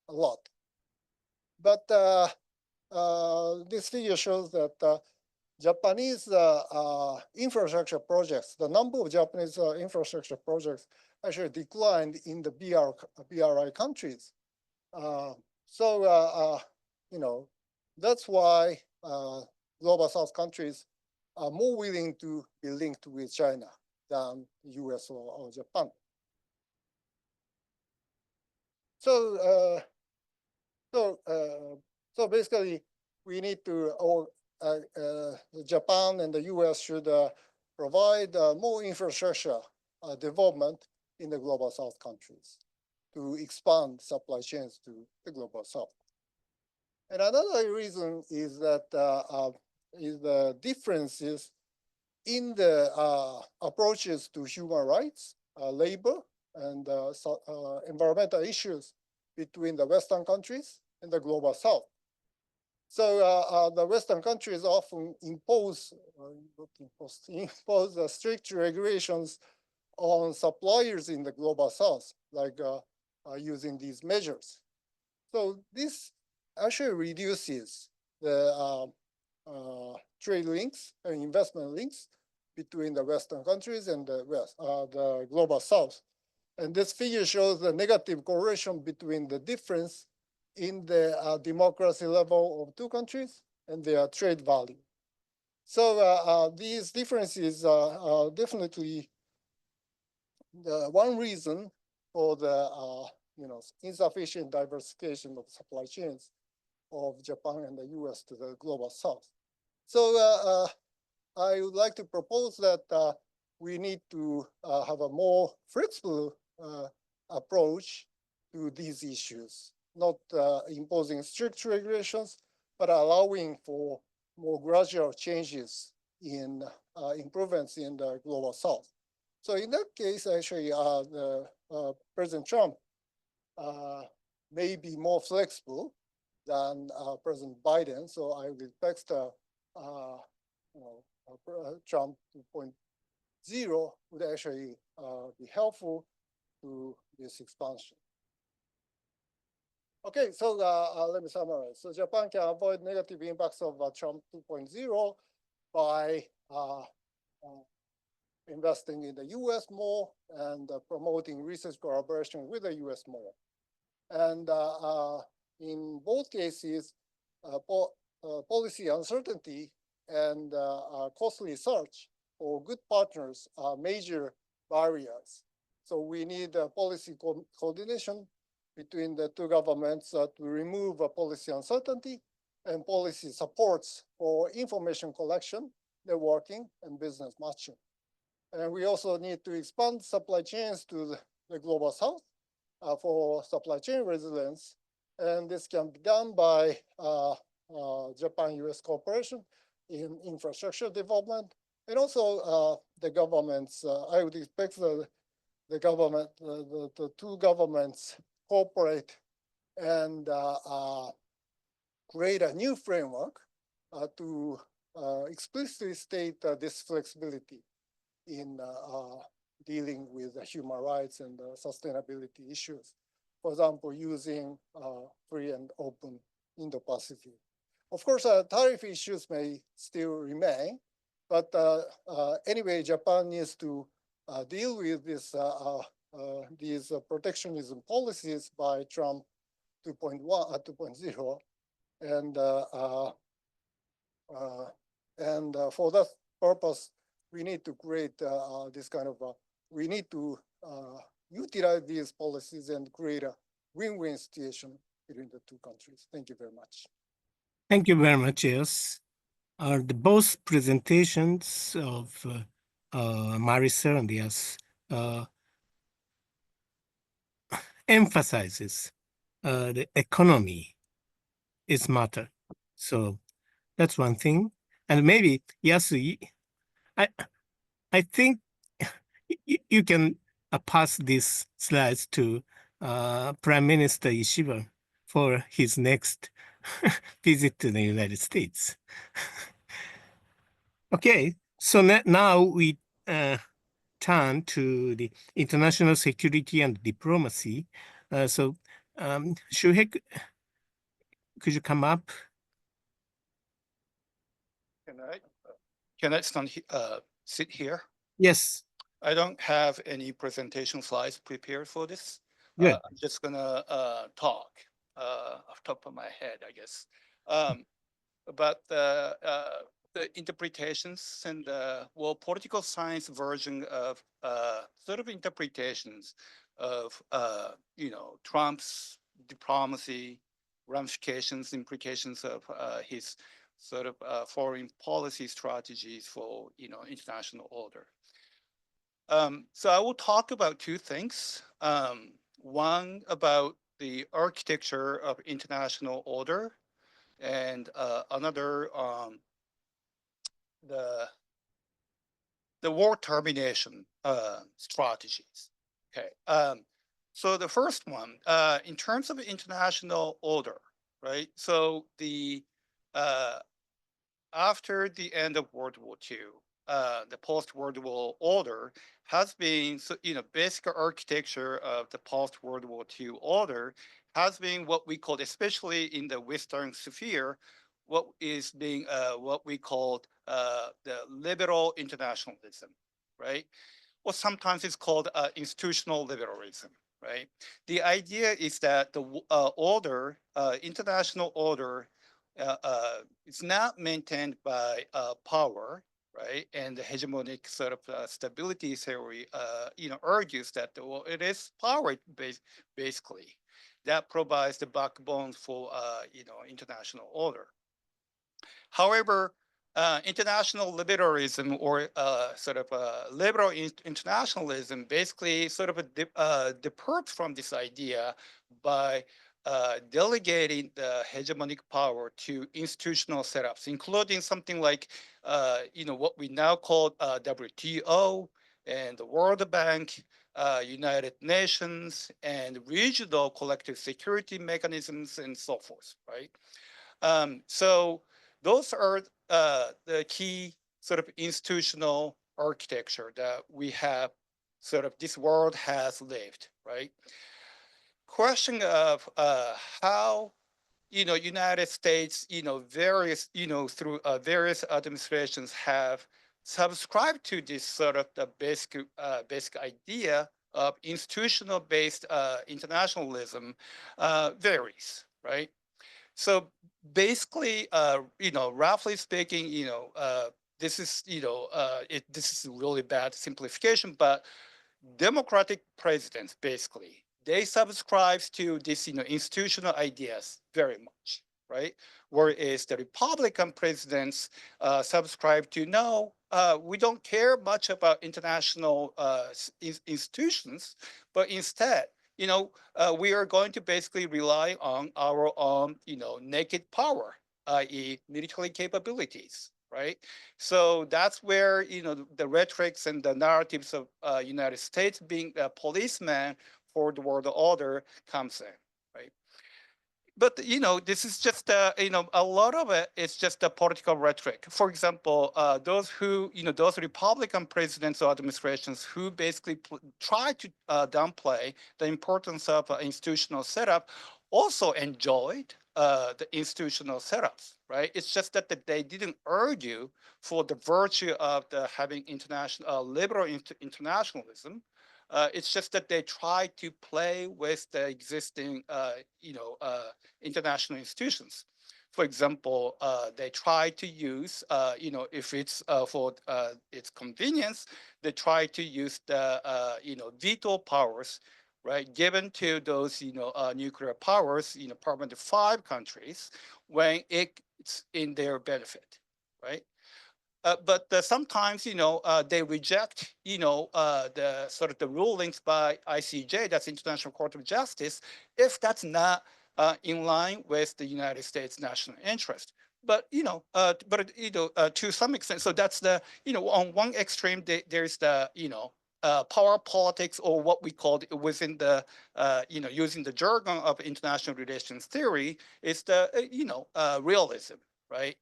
a lot. But this figure shows that Japanese infrastructure projects, the number of Japanese infrastructure projects actually declined in the BRI countries. That's why global south countries are more willing to be linked with China than US or Japan. So basically, we need to, Japan and the US should provide more infrastructure development in the global south countries to expand supply chains to the global south. And another reason is that is the differences in the approaches to human rights, labor, and environmental issues between the Western countries and the global south. So the Western countries often impose strict regulations on suppliers in the global south, like using these measures. So this actually reduces the trade links and investment links between the Western countries and the global south. And this figure shows the negative correlation between the difference in the democracy level of two countries and their trade value. So these differences are definitely the one reason for the insufficient diversification of supply chains of Japan and the US to the global south. So I would like to propose that we need to have a more flexible approach to these issues, not imposing strict regulations, but allowing for more gradual changes in improvements in the global south. So in that case, actually, President Trump may be more flexible than President Biden. So I would expect Trump 2.0 would actually be helpful to this expansion. Okay, so let me summarize. So Japan can avoid negative impacts of Trump 2.0 by investing in the US more and promoting research collaboration with the US more. And in both cases, policy uncertainty and costly search for good partners are major barriers. So we need policy coordination between the two governments to remove policy uncertainty and policy supports for information collection, networking, and business matching. And we also need to expand supply chains to the global south for supply chain resilience. And this can be done by Japan-US cooperation in infrastructure development. And also the governments, I would expect the government, the two governments cooperate and create a new framework to explicitly state this flexibility in dealing with human rights and sustainability issues. For example, using free and open Indo-Pacific. Of course, tariff issues may still remain, but anyway, Japan needs to deal with this, these protectionism policies by Trump 2.0, and for that purpose, we need to create this kind of, we need to utilize these policies and create a win-win situation between the two countries. Thank you very much. Thank you very much. Yes, both presentations of Marisa and yes emphasizes the economy is matter. So that's one thing. And maybe yes, I think you can pass these slides to Prime Minister Ishiba for his next visit to the United States. Okay, so now we turn to the international security and diplomacy. Shuhei, could you come up? Can I sit here? Yes. I don't have any presentation slides prepared for this. Good. I'm just gonna talk off the top of my head, I guess, about the interpretations and political science version of sort of interpretations of Trump's diplomacy, ramifications, implications of his sort of foreign policy strategies for international order. So I will talk about two things. One about the architecture of international order, and another the war termination strategies. Okay. So the first one, in terms of international order, right? So the after the end of World War II, the post-World War order has been, basic architecture of the post-World War II order has been what we call, especially in the Western sphere, what is being what we call the liberal internationalism, right? Or sometimes it's called institutional liberalism, right? The idea is that the order, international order, it's not maintained by power, right? And the hegemonic sort of stability theory, argues that it is power basically that provides the backbone for international order. However, international liberalism or sort of liberal internationalism basically sort of departs from this idea by delegating the hegemonic power to institutional setups, including something like, what we now call WTO and the World Bank, United Nations, and regional collective security mechanisms, and so forth, right? So those are the key sort of institutional architecture that we have, sort of this world has lived, right? Question of how United States, various, through various administrations have subscribed to this sort of the basic idea of institutional-based internationalism varies, right? So basically, roughly speaking, this is, this is a really bad simplification, but democratic presidents, basically, they subscribe to this, institutional ideas very much, right? Whereas the Republican presidents subscribe to, no, we don't care much about international institutions, but instead, we are going to basically rely on our own, naked power, i.e. military capabilities, right? So that's where, the rhetorics and the narratives of United States being a policeman for the world order comes in, right? But this is just a lot of it is just a political rhetoric. For example, those Republican presidents or administrations who basically try to downplay the importance of institutional setup also enjoyed the institutional setups, right? It's just that they didn't argue for the virtue of having liberal internationalism. It's just that they try to play with the existing, international institutions. For example, they try to use, if it's for its convenience, they try to use the, veto powers, right, given to those, nuclear powers, permanent 5 countries, when it's in their benefit, right? But sometimes, they reject, the sort of the rulings by ICJ, that's International Court of Justice, if that's not in line with the United States national interest. But to some extent, so that's the on one extreme there's the power politics, or what we call within the using the jargon of international relations theory, is the realism, right?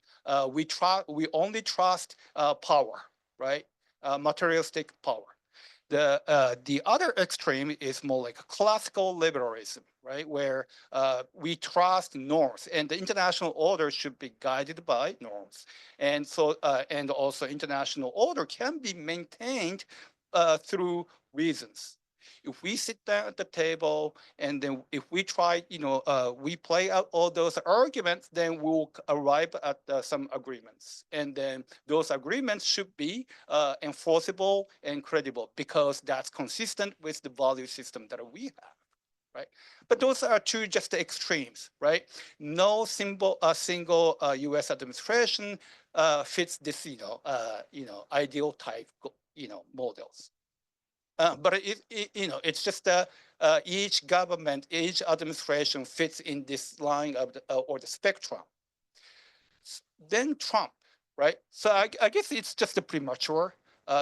We only trust power, right? Materialistic power. The other extreme is more like classical liberalism, right? Where we trust norms, and the international order should be guided by norms. And so, and also international order can be maintained through reasons. If we sit down at the table and then if we try, we play out all those arguments, then we'll arrive at some agreements. And then those agreements should be enforceable and credible, because that's consistent with the value system that we have, right? But those are two just the extremes, right? No single U.S. administration fits this, ideal type, models. But it's just each government, each administration fits in this line of or the spectrum. Then Trump, right? So I guess it's just a premature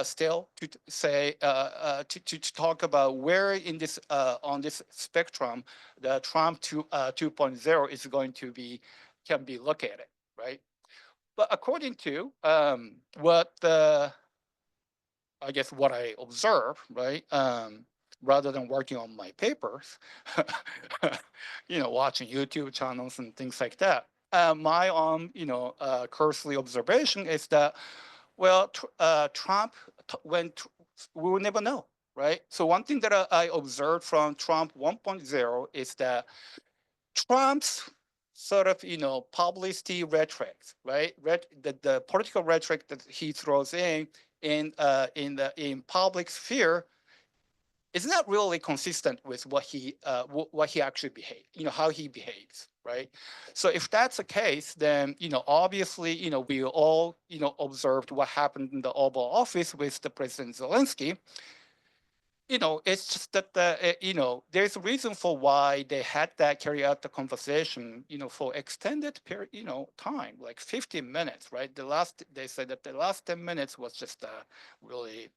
still to say to talk about where in this on this spectrum the Trump 2.0 is going to can be located, right? But according to what I observe, right, rather than working on my papers, watching YouTube channels and things like that. My own, cursory observation is that, well, Trump went, we will never know, right? So one thing that I observed from Trump 1.0 is that Trump's sort of, publicity rhetoric, right? The political rhetoric that he throws in public sphere is not really consistent with what he actually behaves, how he behaves, right? So if that's the case, then obviously we all observed what happened in the Oval Office with the President Zelensky. It's just that there's a reason for why they had that carry out the conversation, for extended period, time, like 15 minutes, right? They said that the last 10 minutes was just really,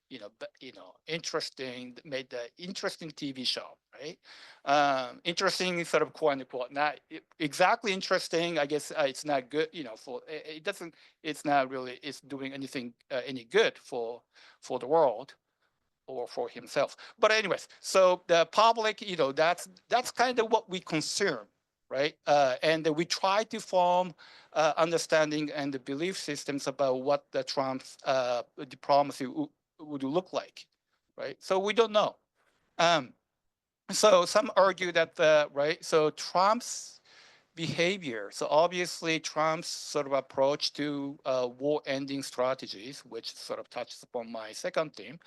interesting, made the interesting TV show, right? Interesting, sort of quote unquote, not exactly interesting. I guess it's not good, it's not really, it's doing anything, any good for the world or for himself. But anyways, so the public, that's kind of what we consume, right? And we try to form understanding and the belief systems about what the Trump's diplomacy would look like, right? So we don't know. So some argue that right. So Trump's behavior. So obviously Trump's sort of approach to war ending strategies, which sort of touches upon my second theme,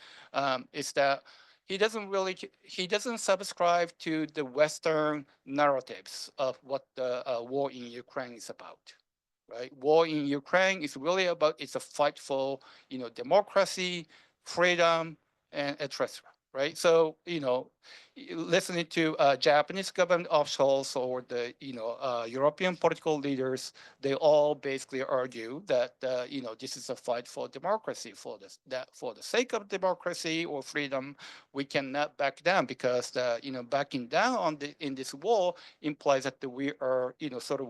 is that he doesn't subscribe to the Western narratives of what the war in Ukraine is about, right? War in Ukraine is really about, it's a fight for, democracy, freedom, and etc., right? So, listening to Japanese government officials or the, European political leaders, they all basically argue that, this is a fight for democracy, for the sake of democracy or freedom, we cannot back down because, backing down in this war implies that we are,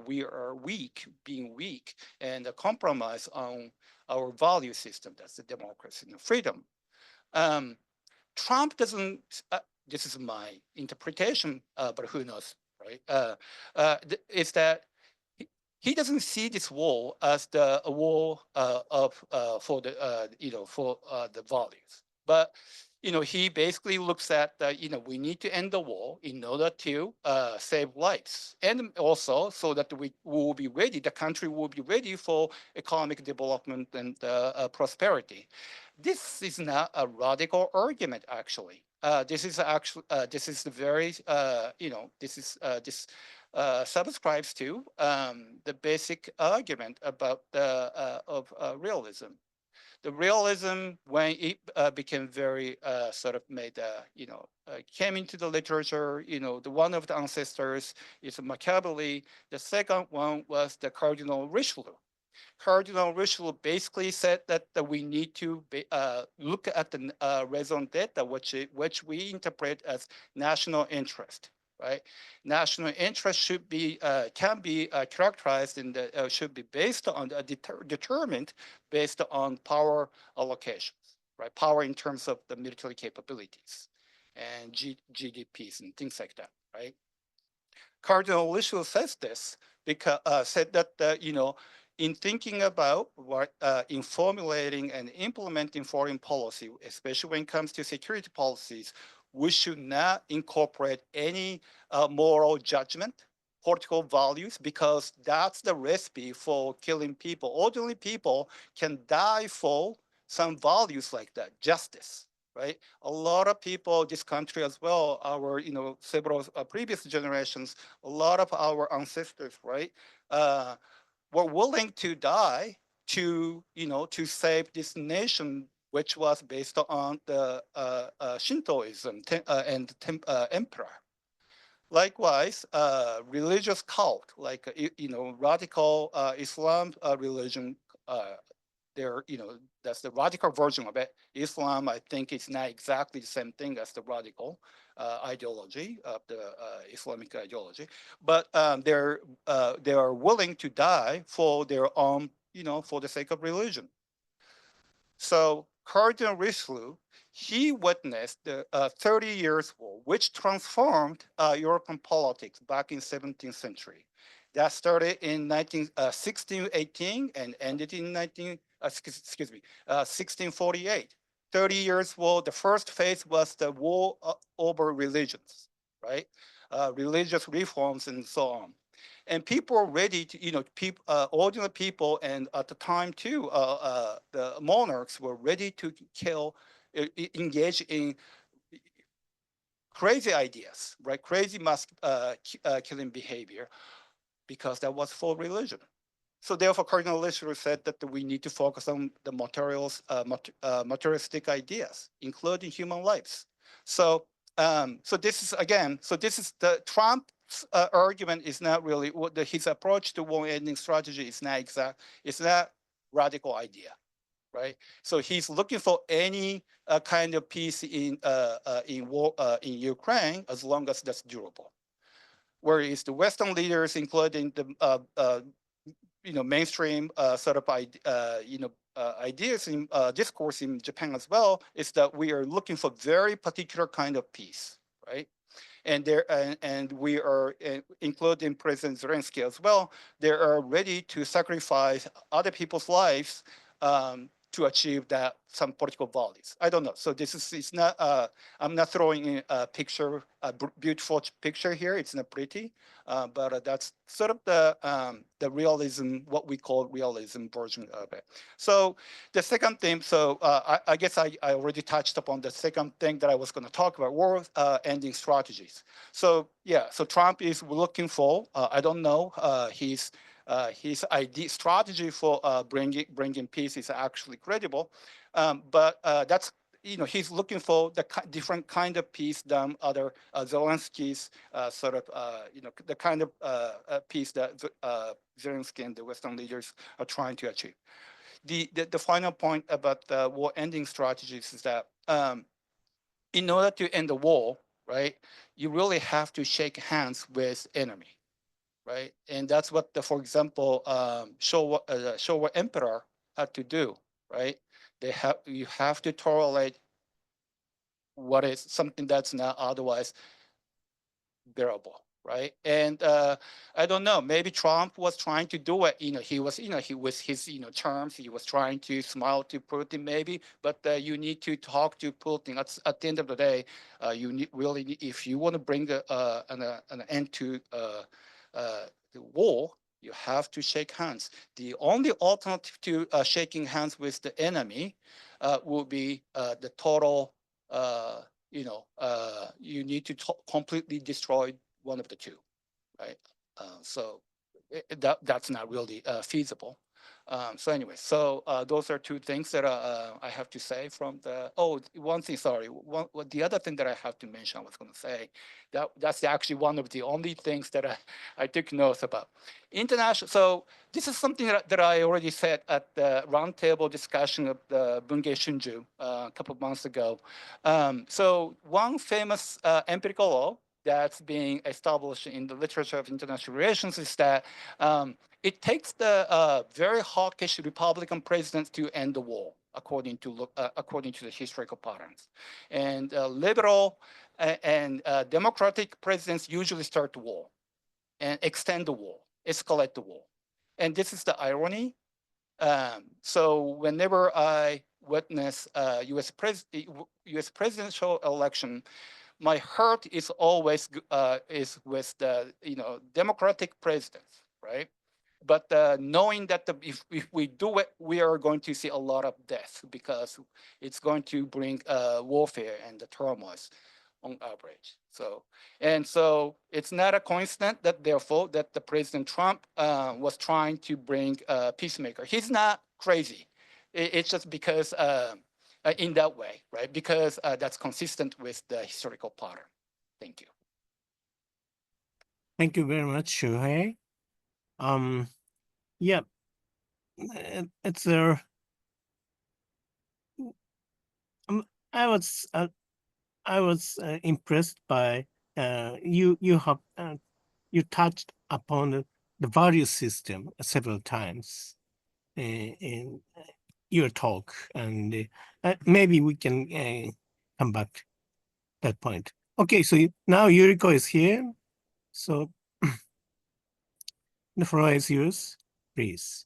we are weak, being weak, and a compromise on our value system, that's the democracy and freedom. Trump doesn't, this is my interpretation, but who knows, right? Is that he doesn't see this war as the war for the values, but he basically looks at we need to end the war in order to save lives, and also so that we will be ready, the country will be ready for economic development and prosperity. This is not a radical argument, actually. This is actually this is very this subscribes to the basic argument about of realism. The realism, when it became very sort of made, came into the literature, the one of the ancestors is Machiavelli. The second one was the Cardinal Richelieu. Cardinal Richelieu basically said that we need to look at the raison d'etre, which we interpret as national interest, right? National interest should be can be characterized in the should be based on determined based on power allocations, right? Power in terms of the military capabilities and GDPs and things like that, right? Cardinal Richelieu says this because said that in thinking about what in formulating and implementing foreign policy, especially when it comes to security policies, we should not incorporate any moral judgment, political values, because that's the recipe for killing people. Ordinary people can die for some values like that, justice, right? A lot of people, this country as well, our, several previous generations, a lot of our ancestors, right, were willing to die to, to save this nation, which was based on the Shintoism and emperor. Likewise, religious cult, like, radical Islam religion, they're, that's the radical version of it. Islam, I think it's not exactly the same thing as the radical ideology of the Islamic ideology, but they are willing to die for their own, for the sake of religion. So Cardinal Richelieu, he witnessed the 30 Years' War, which transformed European politics back in 17th century. That started in 1618 and ended in 1648. 30 Years' War, the first phase was the war over religions, right? Religious reforms and so on. And people were ready to, ordinary people, and at the time too, the monarchs were ready to engage in crazy ideas, right? Crazy mass killing behavior, because that was for religion. So therefore, Cardinal Richelieu said that we need to focus on the materialistic ideas, including human lives. So, so this is again, so this is the Trump's argument is not really his approach to war-ending strategy is not exact. It's not radical idea, right? So he's looking for any kind of peace in war in Ukraine as long as that's durable. Whereas the Western leaders, including the mainstream sort of ideas in discourse in Japan as well, is that we are looking for very particular kind of peace, right? And we are, including President Zelensky as well, they are ready to sacrifice other people's lives to achieve that some political values. I don't know. So this is, it's not, I'm not throwing in a picture, a beautiful picture here. It's not pretty, but that's sort of the realism, what we call realism version of it. So the second thing, so I guess I already touched upon the second thing that I was going to talk about, war ending strategies. So yeah, so Trump is looking for, I don't know, his idea strategy for bringing peace is actually credible, but that's he's looking for the different kind of peace than other Zelensky's sort of, the kind of peace that Zelensky and the Western leaders are trying to achieve. The final point about the war ending strategies is that in order to end the war, right, you really have to shake hands with enemy, right? And that's what, for example, Showa Emperor had to do, right? You have to tolerate what is something that's not otherwise bearable, right? And I don't know, maybe Trump was trying to do it. He was his terms. He was trying to smile to Putin, maybe. But you need to talk to Putin. At the end of the day, you really need, if you want to bring an end to the war, you have to shake hands. The only alternative to shaking hands with the enemy will be the total. You need to completely destroy one of the two, right? So that's not really feasible. So anyway, those are two things that I have to say from the, one thing, sorry. The other thing that I have to mention, I was going to say, that's actually one of the only things that I took notes about. International, so this is something that I already said at the roundtable discussion of the Bunge Shunju a couple of months ago. So one famous empirical law that's being established in the literature of international relations is that it takes the very hawkish Republican presidents to end the war, according to the historical patterns. And liberal and democratic presidents usually start the war and extend the war, escalate the war. And this is the irony. So whenever I witness U.S. presidential election, my heart is always is with the democratic presidents, right? But knowing that if we do it, we are going to see a lot of death because it's going to bring warfare and the turmoils on average. So it's not a coincidence that therefore that the President Trump was trying to bring a peacemaker. He's not crazy. It's just because in that way, right? Because that's consistent with the historical pattern. Thank you. Thank you very much, Shuhei. Yeah, it's a. I was impressed by you touched upon the value system several times in your talk, and maybe we can come back to that point. Okay, so now Yuriko is here, so the floor is yours, please.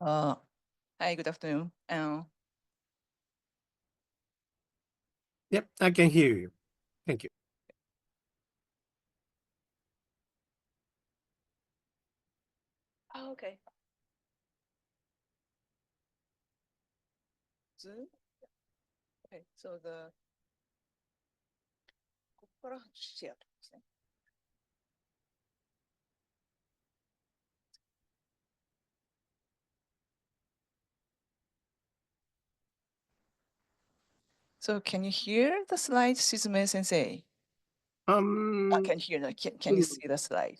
Hi, good afternoon. Yep, I can hear you. Thank you. Oh, okay. Zoom? Okay, so the ここからシェアですね。So can you hear the slide, Suzume Sensei? Can hear the, can you see the slide?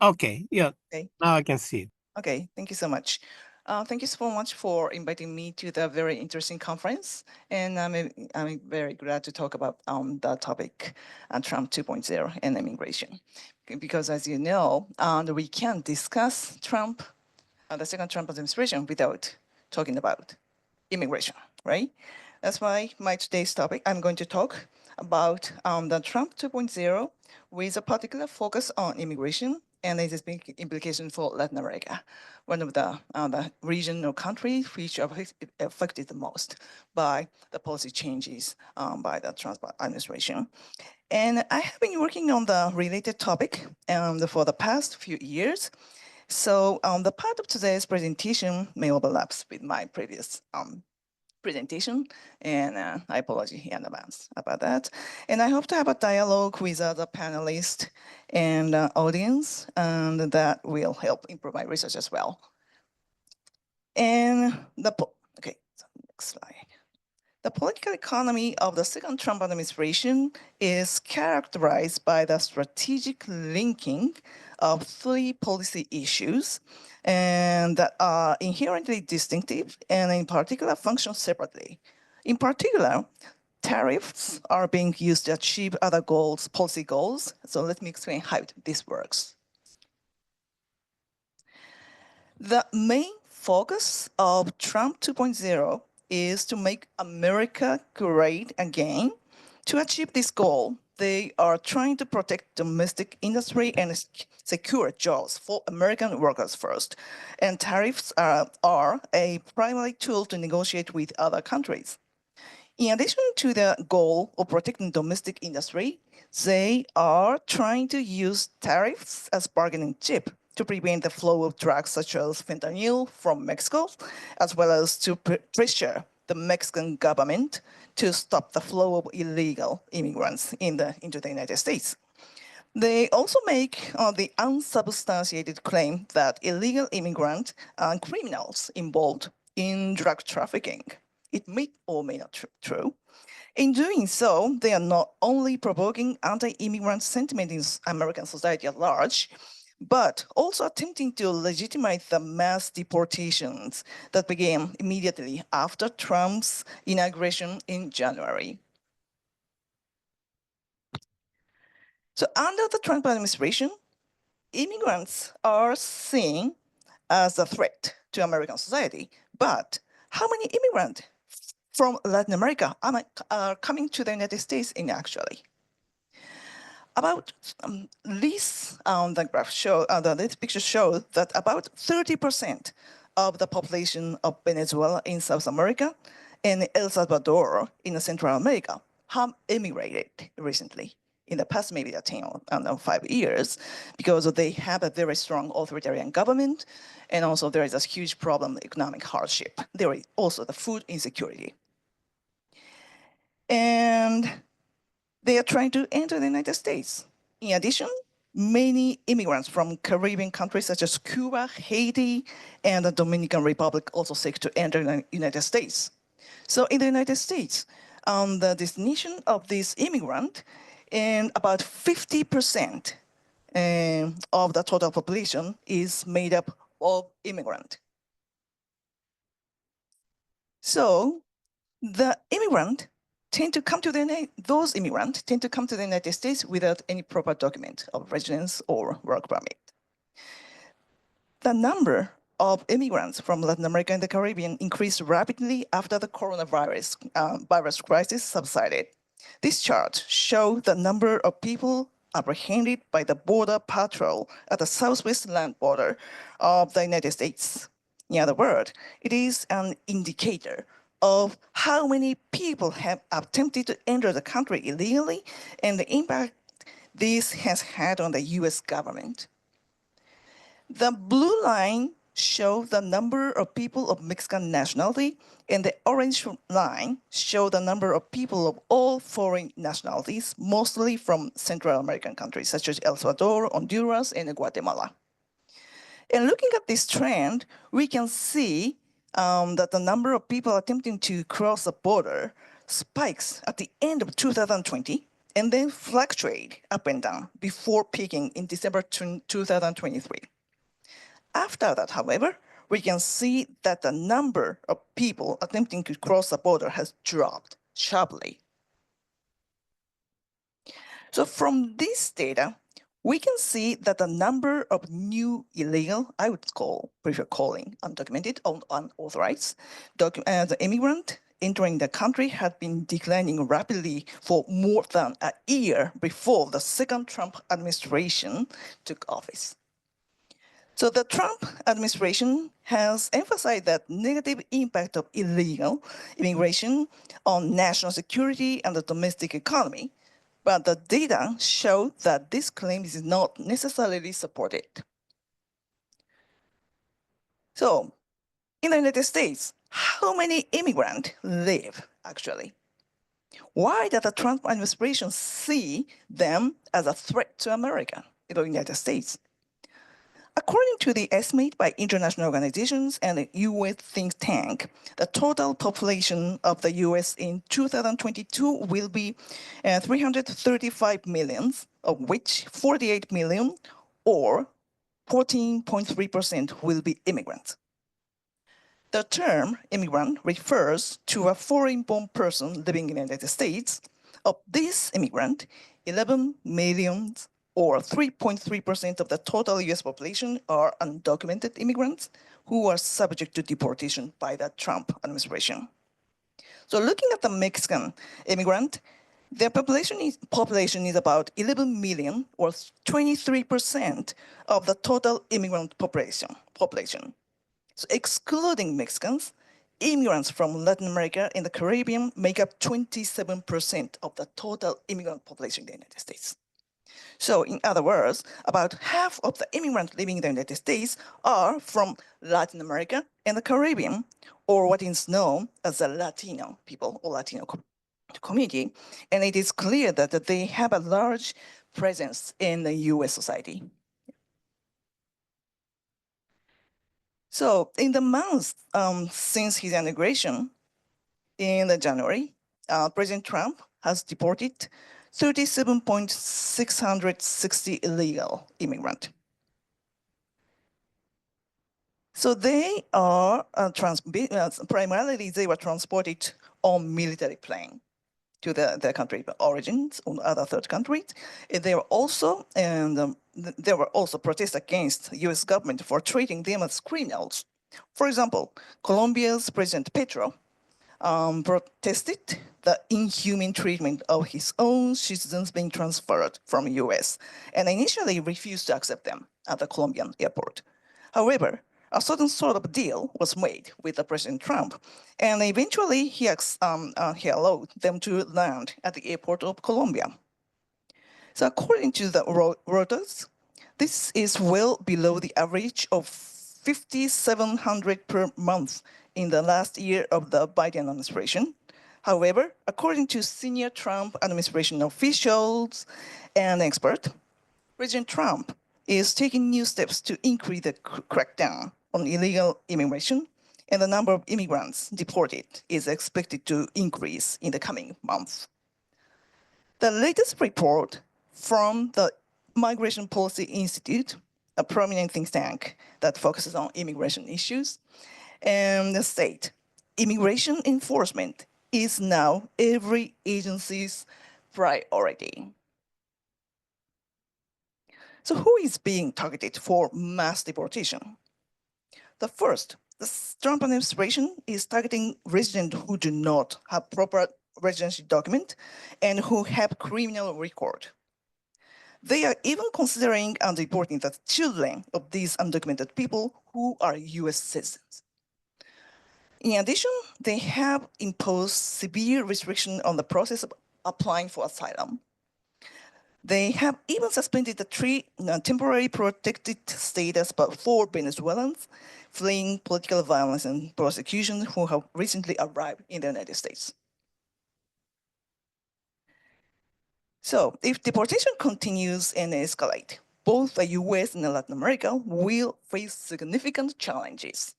Okay, yeah, Okay. now I can see it. Okay, thank you so much. Thank you so much for inviting me to the very interesting conference. And I'm very glad to talk about the topic, Trump 2.0 and immigration. Because as you know, we can't discuss Trump, the second Trump administration without talking about immigration, right? That's why my today's topic, I'm going to talk about the Trump 2.0 with a particular focus on immigration and its big implication for Latin America, one of the region or countries which are affected the most by the policy changes by the Trump administration. And I have been working on the related topic for the past few years. So the part of today's presentation may overlap with my previous presentation, and I apologize in advance about that. And I hope to have a dialogue with other panelists and audience, and that will help improve my research as well. And okay, so next slide. The political economy of the second Trump administration is characterized by the strategic linking of three policy issues and that are inherently distinctive and in particular function separately. In particular, tariffs are being used to achieve other goals, policy goals. So let me explain how this works. The main focus of Trump 2.0 is to make America great again. To achieve this goal, they are trying to protect domestic industry and secure jobs for American workers first. And tariffs are a primary tool to negotiate with other countries. In addition to the goal of protecting domestic industry, they are trying to use tariffs as bargaining chip to prevent the flow of drugs such as fentanyl from Mexico, as well as to pressure the Mexican government to stop the flow of illegal immigrants into the United States. They also make the unsubstantiated claim that illegal immigrants are criminals involved in drug trafficking. It may or may not be true. In doing so, they are not only provoking anti-immigrant sentiment in American society at large, but also attempting to legitimize the mass deportations that began immediately after Trump's inauguration in January. So under the Trump administration, immigrants are seen as a threat to American society. But how many immigrants from Latin America are coming to the United States actually? About the graph show, this picture shows that about 30% of the population of Venezuela in South America and El Salvador in Central America have immigrated recently in the past maybe 10 or 5 years because they have a very strong authoritarian government, and also there is a huge problem, economic hardship. There is also the food insecurity. And they are trying to enter the United States. In addition, many immigrants from Caribbean countries such as Cuba, Haiti, and the Dominican Republic also seek to enter the United States. So in the United States, the destination of this immigrant, and about 50% of the total population is made up of immigrant. So the immigrant those immigrants tend to come to the United States without any proper document of residence or work permit. The number of immigrants from Latin America and the Caribbean increased rapidly after the coronavirus virus crisis subsided. This chart shows the number of people apprehended by the Border Patrol at the southwest land border of the United States. In other words, it is an indicator of how many people have attempted to enter the country illegally and the impact this has had on the US government. The blue line shows the number of people of Mexican nationality, and the orange line shows the number of people of all foreign nationalities, mostly from Central American countries such as El Salvador, Honduras, and Guatemala. And looking at this trend, we can see that the number of people attempting to cross the border spikes at the end of 2020 and then fluctuate up and down before peaking in December 2023. After that, however, we can see that the number of people attempting to cross the border has dropped sharply. So from this data, we can see that the number of new illegal, I would prefer calling undocumented or unauthorized, the immigrant entering the country had been declining rapidly for more than a year before the second Trump administration took office. So the Trump administration has emphasized that negative impact of illegal immigration on national security and the domestic economy, but the data show that this claim is not necessarily supported. So in the United States, how many immigrants live actually? Why does the Trump administration see them as a threat to America in the United States? According to the estimate by international organizations and a US think tank, the total population of the US in 2022 will be 335 million, of which 48 million or 14.3% will be immigrants. The term immigrant refers to a foreign-born person living in the United States. Of this immigrant, 11 million or 3.3% of the total US population are undocumented immigrants who are subject to deportation by the Trump administration. So looking at the Mexican immigrant, their population is about 11 million or 23% of the total immigrant population. So excluding Mexicans, immigrants from Latin America and the Caribbean make up 27% of the total immigrant population in the United States. So in other words, about half of the immigrants living in the United States are from Latin America and the Caribbean, or what is known as the Latino people or Latino community. And it is clear that they have a large presence in the US society. So in the months since his inauguration in January, President Trump has deported 37,660 illegal immigrants. So they are primarily they were transported on military plane to their country of origins on other third countries. There were also protests against the U.S. government for treating them as criminals. For example, Colombia's President Petro protested the inhumane treatment of his own citizens being transferred from the US and initially refused to accept them at the Colombian airport. However, a certain sort of deal was made with the President Trump, and eventually he allowed them to land at the airport of Colombia. So according to the Reuters, this is well below the average of 5,700 per month in the last year of the Biden administration. However, according to senior Trump administration officials and experts, President Trump is taking new steps to increase the crackdown on illegal immigration, and the number of immigrants deported is expected to increase in the coming months. The latest report from the Migration Policy Institute, a prominent think tank that focuses on immigration issues, and the state, immigration enforcement is now every agency's priority. So who is being targeted for mass deportation? The first, the Trump administration is targeting residents who do not have proper residency document and who have criminal record. They are even considering and deporting the children of these undocumented people who are US citizens. In addition, they have imposed severe restriction on the process of applying for asylum. They have even suspended the temporary protected status for Venezuelans fleeing political violence and persecution who have recently arrived in the United States. So if deportation continues and escalate, both the US and Latin America will face significant challenges.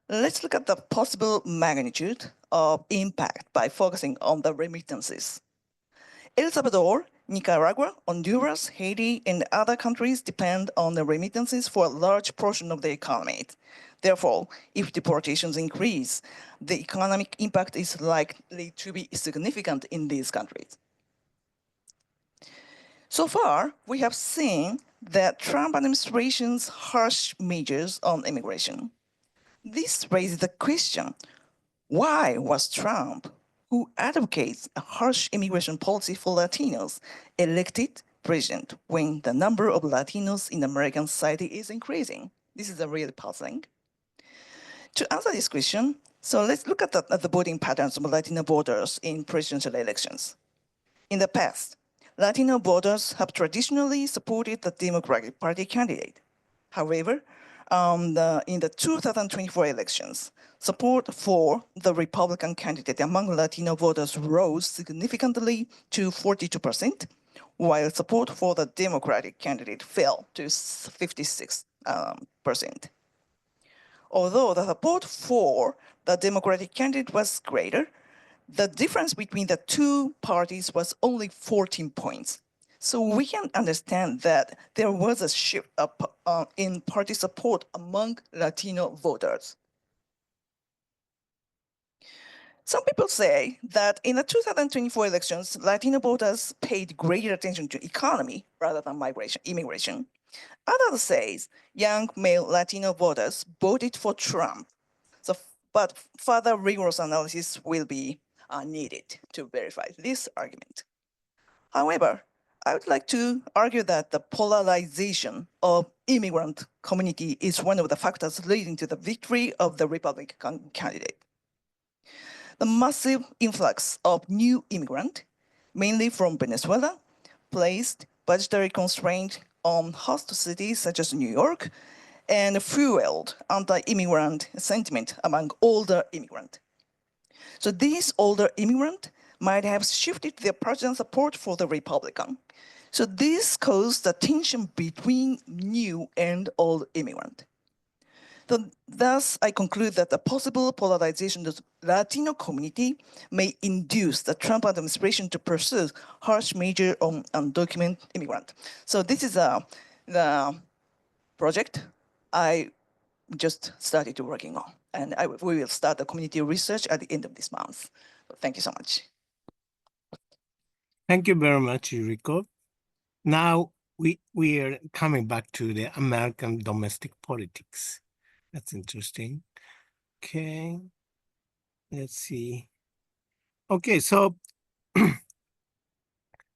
Let's look at the possible magnitude of impact by focusing on the remittances. El Salvador, Nicaragua, Honduras, Haiti, and other countries depend on the remittances for a large portion of the economy. Therefore, if deportations increase, the economic impact is likely to be significant in these countries. So far, we have seen the Trump administration's harsh measures on immigration. This raises the question, why was Trump, who advocates a harsh immigration policy for Latinos, elected president when the number of Latinos in American society is increasing? This is really puzzling. To answer this question, so let's look at the voting patterns of Latino voters in presidential elections. In the past, Latino voters have traditionally supported the Democratic Party candidate. However, in the 2024 elections, support for the Republican candidate among Latino voters rose significantly to 42%, while support for the Democratic candidate fell to 56%. Although the support for the Democratic candidate was greater, the difference between the two parties was only 14 points. So we can understand that there was a shift up in party support among Latino voters. Some people say that in the 2024 elections, Latino voters paid greater attention to economy rather than immigration. Others say young male Latino voters voted for Trump. So, but further rigorous analysis will be needed to verify this argument. However, I would like to argue that the polarization of immigrant community is one of the factors leading to the victory of the Republican candidate. The massive influx of new immigrants, mainly from Venezuela, placed budgetary constraints on host cities such as New York and fueled anti-immigrant sentiment among older immigrants. So these older immigrants might have shifted their partisan support for the Republican. So this caused the tension between new and old immigrants. So thus, I conclude that the possible polarization of the Latino community may induce the Trump administration to pursue harsh measures on undocumented immigrants. So this is the project I just started working on, and we will start the community research at the end of this month. So thank you so much. Thank you very much, Yuriko. Now we are coming back to the American domestic politics. That's interesting. Okay, let's see. Okay, so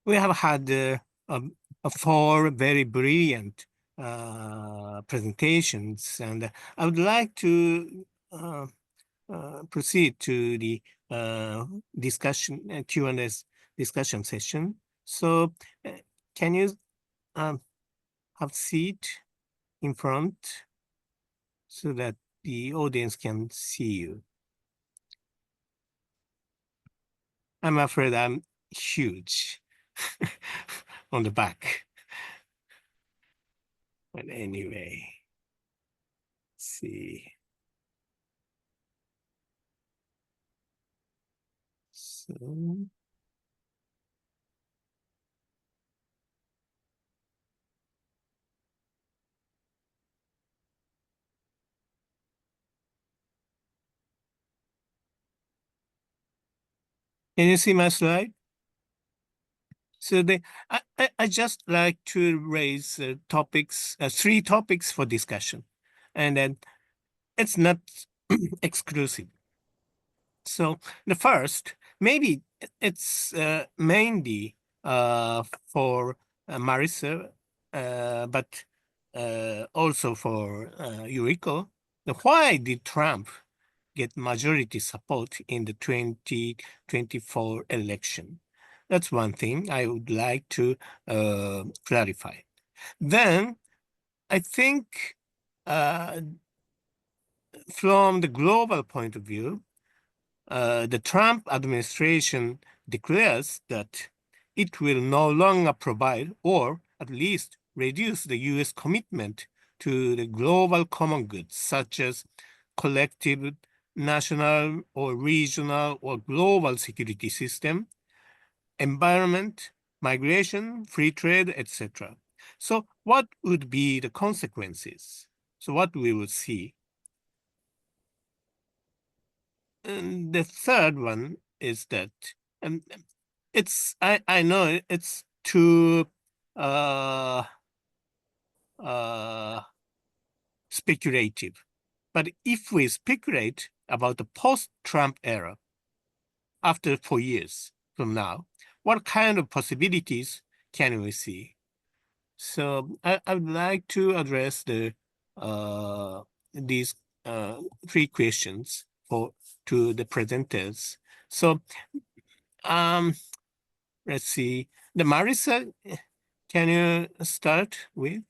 we have had four very brilliant presentations, and I would like to proceed to the discussion Q&A discussion session. So can you have seat in front so that the audience can see you? I'm afraid I'm huge on the back. But anyway, let's see. So, can you see my slide? So I just like to raise topics, three topics for discussion, and then it's not exclusive. So the first, maybe it's mainly for Marisa, but also for Yuriko. Why did Trump get majority support in the 2024 election? That's one thing I would like to clarify. Then I think from the global point of view, the Trump administration declares that it will no longer provide, or at least reduce, the U.S. commitment to the global common goods, such as collective national or regional or global security system, environment, migration, free trade, etc. So what would be the consequences? So what we will see. And the third one is that I know it's too speculative, But if we speculate about the post-Trump era, after 4 years from now, what kind of possibilities can we see? So I would like to address these 3 questions to the presenters. So let's see. The Marissa, can you start with?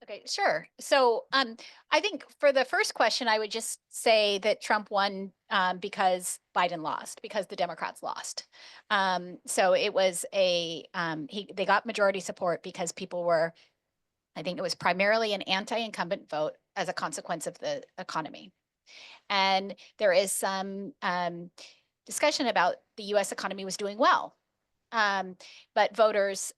Okay, sure. So I think for the first question, I would just say that Trump won because Biden lost, because the Democrats lost. So it was they got majority support because people were, I think it was primarily an anti-incumbent vote as a consequence of the economy. And there is some discussion about the US economy was doing well. But voters,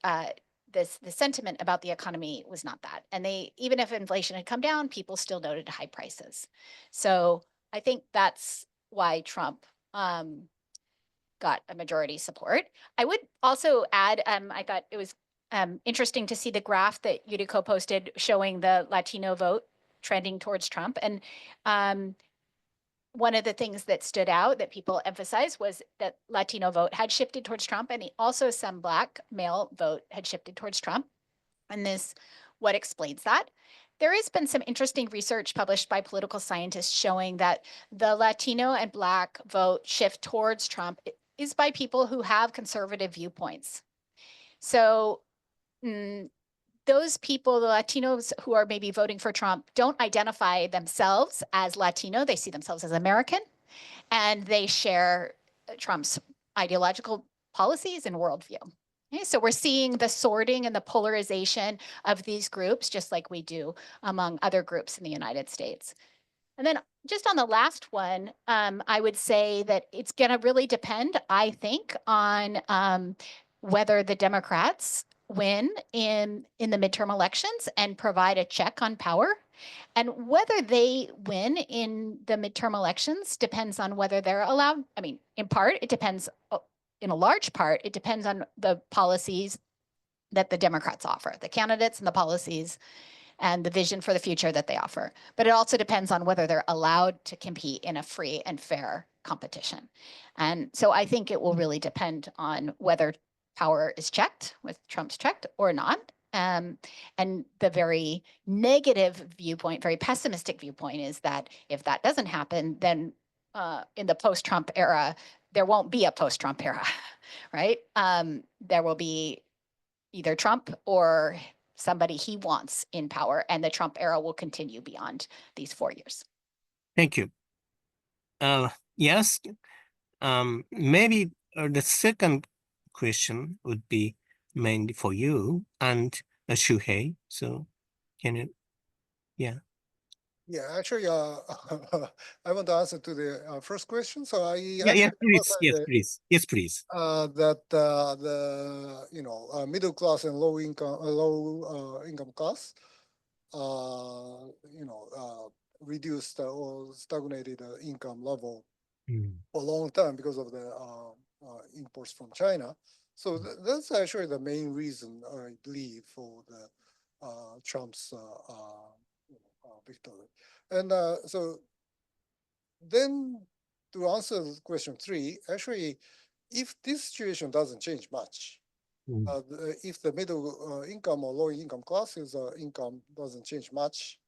the sentiment about the economy was not that. And even if inflation had come down, people still noted high prices. So I think that's why Trump got a majority support. I would also add, I thought it was interesting to see the graph that Yuriko posted showing the Latino vote trending towards Trump. And one of the things that stood out that people emphasized was that Latino vote had shifted towards Trump, and also some Black male vote had shifted towards Trump. And what explains that? There has been some interesting research published by political scientists showing that the Latino and Black vote shift towards Trump is by people who have conservative viewpoints. So those people, the Latinos who are maybe voting for Trump, don't identify themselves as Latino. They see themselves as American, and they share Trump's ideological policies and worldview. Okay, so we're seeing the sorting and the polarization of these groups, just like we do among other groups in the United States. And then just on the last one, I would say that it's going to really depend, I think, on whether the Democrats win in the midterm elections and provide a check on power. And whether they win in the midterm elections depends on whether they're allowed. I mean, in part, it depends, in a large part, it depends on the policies that the Democrats offer, the candidates and the policies and the vision for the future that they offer. But it also depends on whether they're allowed to compete in a free and fair competition. And so I think it will really depend on whether power is checked, with Trump's checked or not. And the very negative viewpoint, very pessimistic viewpoint is that if that doesn't happen, then in the post-Trump era, there won't be a post-Trump era, right? There will be either Trump or somebody he wants in power, and the Trump era will continue beyond these 4 years. Thank you. Yes, maybe the second question would be mainly for you and Shuhei. So can you, yeah. Yeah, actually, I want to answer to the first question. So Yes, please. Yes, please. That the middle class and low income class, reduced or stagnated income level for a long time because of the imports from China. So that's actually the main reason, I believe, for the Trump's victory. And so then to answer question 3, actually, if this situation doesn't change much, if the middle income or low income classes income doesn't change much,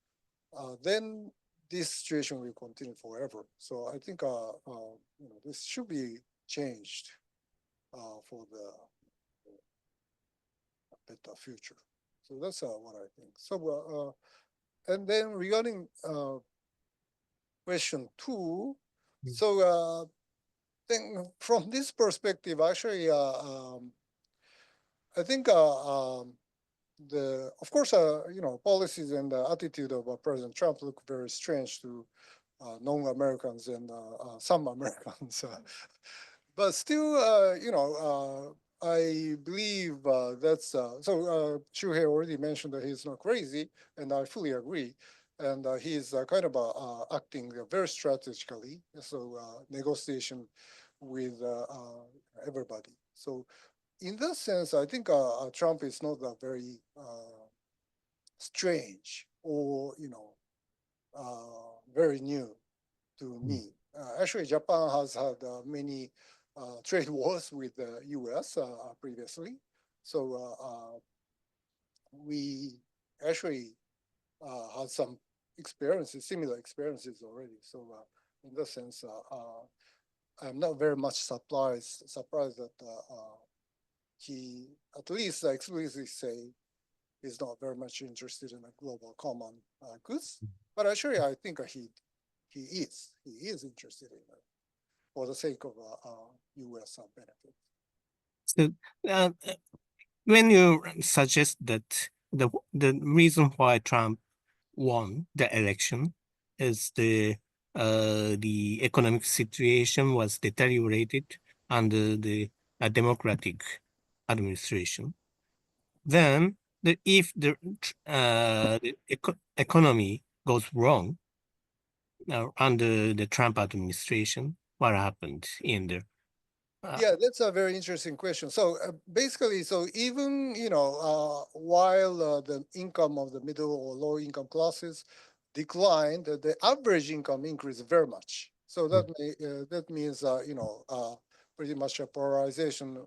then this situation will continue forever. So I think this should be changed for the better future. So that's what I think. So and then regarding question 2, so then from this perspective, actually, I think of course, policies and the attitude of President Trump look very strange to non-Americans and some Americans. But still, I believe that's so. Shuhei already mentioned that he's not crazy, and I fully agree. And he's kind of acting very strategically. So negotiation with everybody. So in that sense, I think Trump is not a very strange or very new to me. Actually, Japan has had many trade wars with the U.S. Previously, so we actually had some similar experiences already. So in that sense, I'm not very much surprised that he at least explicitly say he's not very much interested in a global common goods. But actually, I think he is interested in it for the sake of U.S. benefit. So when you suggest that the reason why Trump won the election is the economic situation was deteriorated under the Democratic administration, then if the economy goes wrong under the Trump administration, what happened in the Yeah, that's a very interesting question. So basically, so even while the income of the middle or low income classes declined, the average income increased very much. So that means pretty much a polarization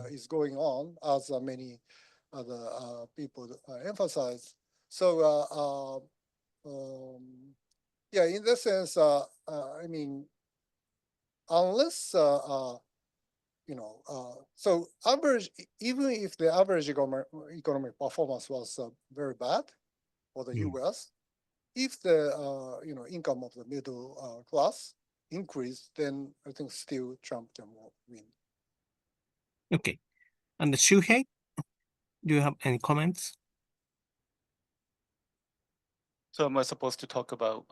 is going on, as many other people emphasize. So yeah, in that sense, I mean, unless so average, even if the average economic performance was very bad for the U.S., if the income of the middle class increased, then I think still Trump can win. Okay, and the Shuhei, do you have any comments? So am I supposed to talk about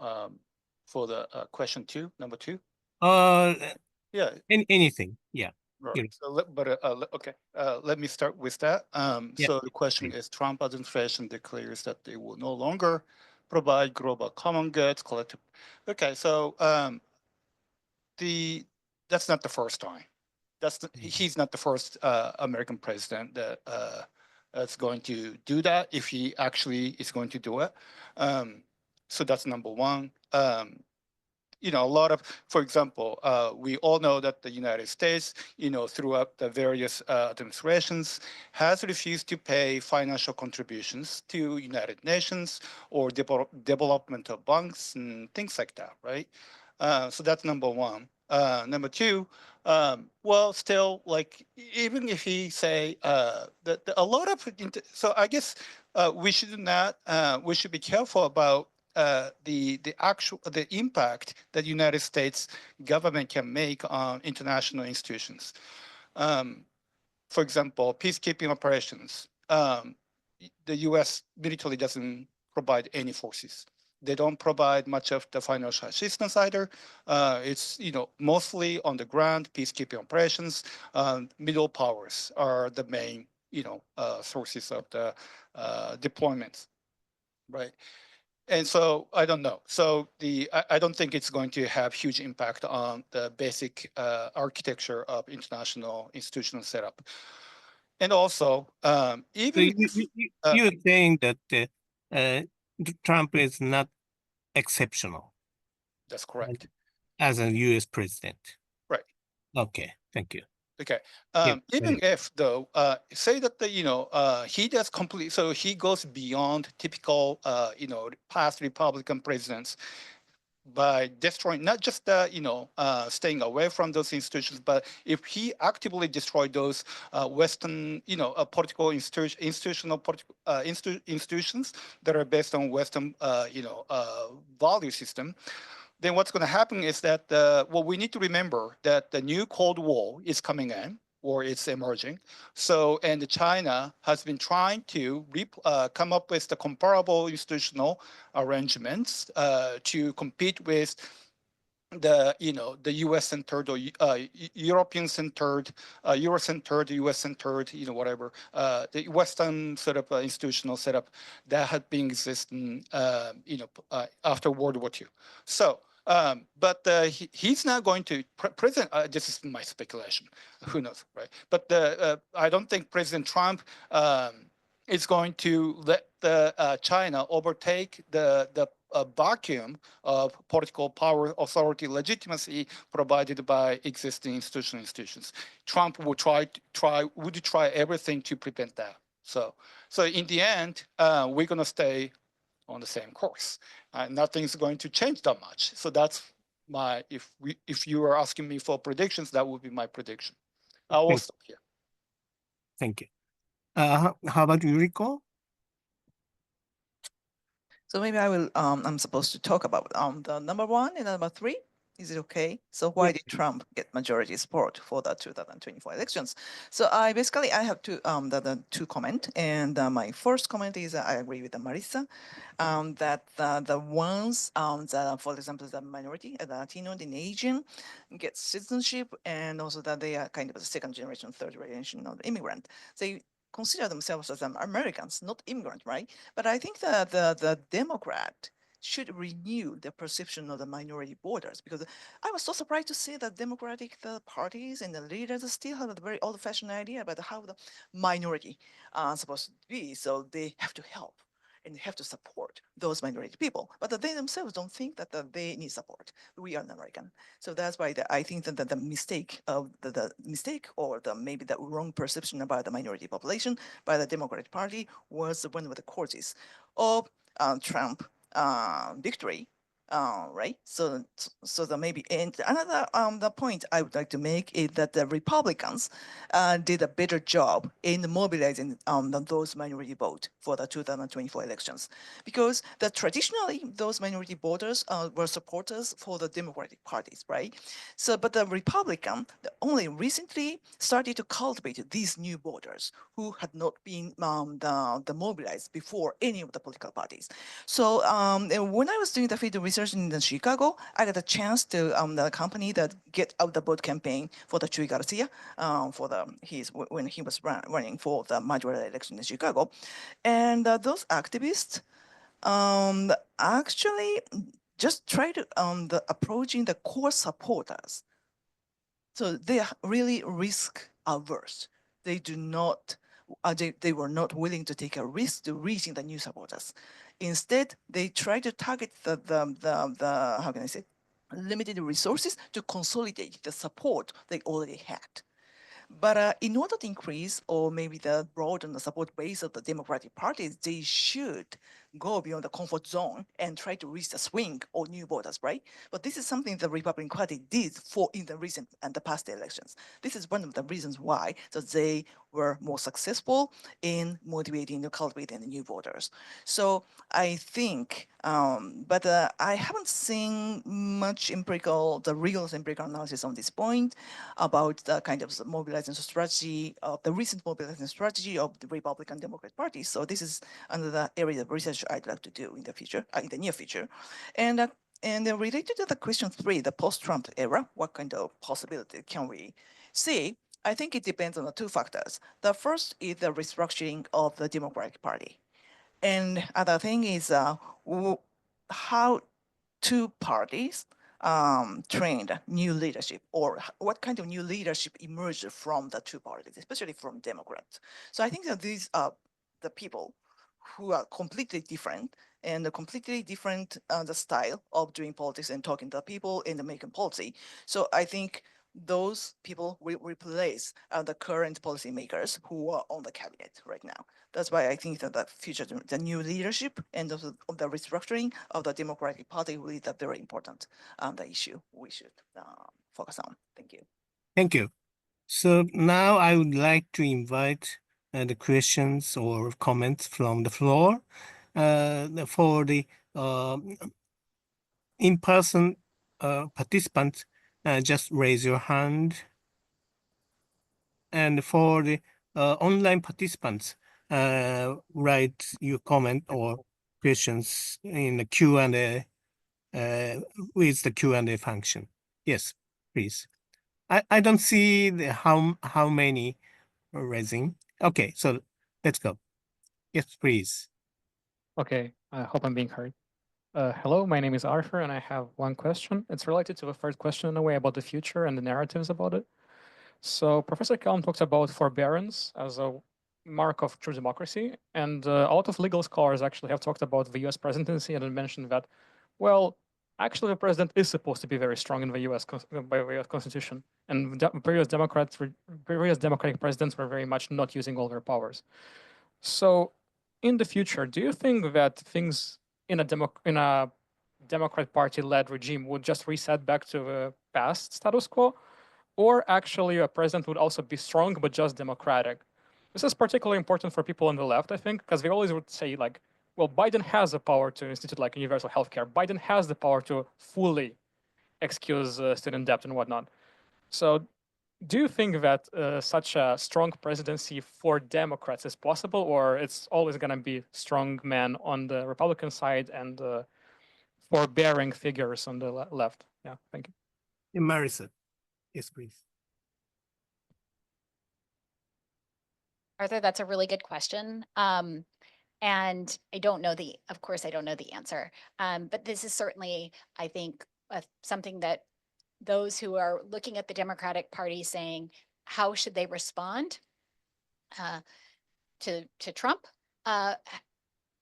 for the question number two? Yeah. Anything, yeah. Right. So, okay. Let me start with that. So the question is: Trump administration declares that they will no longer provide global common goods, collective. Okay, so that's not the first time. He's not the first American president that that's going to do that. If he actually is going to do it, so that's number one. A lot of, for example, we all know that the United States, throughout the various administrations, has refused to pay financial contributions to United Nations or developmental banks and things like that, right? So that's number one. Number two, well, still, like, even if he say that a lot of, so I guess we should be careful about the impact that United States government can make on international institutions. For example, peacekeeping operations. The U.S. military doesn't provide any forces. They don't provide much of the financial assistance either. It's mostly on the ground peacekeeping operations. Middle powers are the main sources of the deployments, right? And so I don't know. So I don't think it's going to have huge impact on the basic architecture of international institutional setup. And also, even you're saying that Trump is not exceptional. That's correct. As a U.S. president. Right. Okay. Thank you. Okay. Even if though, say that he does complete, so he goes beyond typical, past Republican presidents by destroying not just staying away from those institutions, but if he actively destroyed those Western, political institutions that are based on Western, value system, then what's going to happen is that, we need to remember that the new Cold War is coming in, or it's emerging. So, and China has been trying to come up with the comparable institutional arrangements to compete with the U.S.-centered or European-centered, Euro-centered, U.S.-centered, whatever, the Western sort of institutional setup that had been existing, after World War II. So, but he's not going to President. This is my speculation. Who knows, right? But I don't think President Trump is going to let the China overtake the vacuum of political power, authority, legitimacy provided by existing institutions. Trump would try everything to prevent that. So in the end, we're going to stay on the same course. Nothing's going to change that much. So that's my, if you are asking me for predictions, that would be my prediction. I will stop here. Thank you. How about Yuriko? So maybe I will, I'm supposed to talk about the number 1 and number 3. Is it okay? So why did Trump get majority support for the 2024 elections? So I have two comment, and my first comment is I agree with Marissa that the ones that, for example, the minority, the Latino, the Asian, get citizenship, and also that they are kind of the second generation, third generation of immigrant. They consider themselves as Americans, not immigrant, right? But I think that the Democrat should renew the perception of the minority voters, because I was so surprised to see that Democratic parties and the leaders still have a very old-fashioned idea about how the minority are supposed to be. So they have to help and they have to support those minority people, but they themselves don't think that they need support. We are an American, so that's why I think that the mistake of the mistake or maybe the wrong perception about the minority population by the Democratic Party was one of the causes of Trump victory, right? So the maybe, and another the point I would like to make is that the Republicans did a better job in mobilizing those minority vote for the 2024 elections, because traditionally those minority voters were supporters for the Democratic parties, right? So, but the Republican only recently started to cultivate these new voters who had not been mobilized before any of the political parties. So when I was doing the field research in Chicago, I got a chance to the company that Get Out the Vote campaign for the Chuy Garcia when he was running for the majority election in Chicago, and those activists actually just try to approaching the core supporters. So they are really risk averse. They do not. They were not willing to take a risk to reaching the new supporters. Instead, they try to target the how can I say, limited resources to consolidate the support they already had. But in order to increase or maybe broaden the support base of the Democratic parties, they should go beyond the comfort zone and try to reach the swing or new voters, right? But this is something the Republican Party did in the recent and the past elections. This is one of the reasons why they were more successful in motivating and cultivating the new voters. So I think, but I haven't seen much the rigorous empirical analysis on this point about the kind of mobilizing strategy of the recent mobilizing strategy of the Republican Democrat Party. So this is another area of research I'd like to do in the future, in the near future. And related to the question 3, the post-Trump era, what kind of possibility can we see? I think it depends on the 2 factors. The first is the restructuring of the Democratic Party. And other thing is how 2 parties trained new leadership, or what kind of new leadership emerged from the 2 parties, especially from Democrats. So I think that these are the people who are completely different and completely different the style of doing politics and talking to people and making policy. So I think those people will replace the current policymakers who are on the cabinet right now. That's why I think that the future, the new leadership and the restructuring of the Democratic Party will be very important the issue we should focus on. Thank you. Thank you. So now I would like to invite the questions or comments from the floor. For the in-person participants, just raise your hand. And for the online participants, write your comment or questions in the Q&A with the Q&A function. Yes, please. I don't see how many are raising. Okay, so let's go. Yes, please. Okay, I hope I'm being heard. Hello, my name is Arthur, and I have one question. It's related to the first question in a way about the future and the narratives about it. So Professor Kelm talks about forbearance as a mark of true democracy. And a lot of legal scholars actually have talked about the US presidency and mentioned that, well, actually the president is supposed to be very strong in the US by the US Constitution. And previous Democratic presidents were very much not using all their powers. So in the future, do you think that things in a Democrat Party-led regime would just reset back to the past status quo? Or actually a president would also be strong, but just democratic? This is particularly important for people on the left, I think, because they always would say like, well, Biden has the power to institute like universal healthcare. Biden has the power to fully excuse student debt and whatnot. So do you think that such a strong presidency for Democrats is possible, or it's always going to be strong men on the Republican side and forbearing figures on the left? Yeah, thank you. Marissa, yes, please. Arthur, that's a really good question. And I don't know of course, I don't know the answer. But this is certainly, I think, something that those who are looking at the Democratic Party saying, how should they respond to Trump?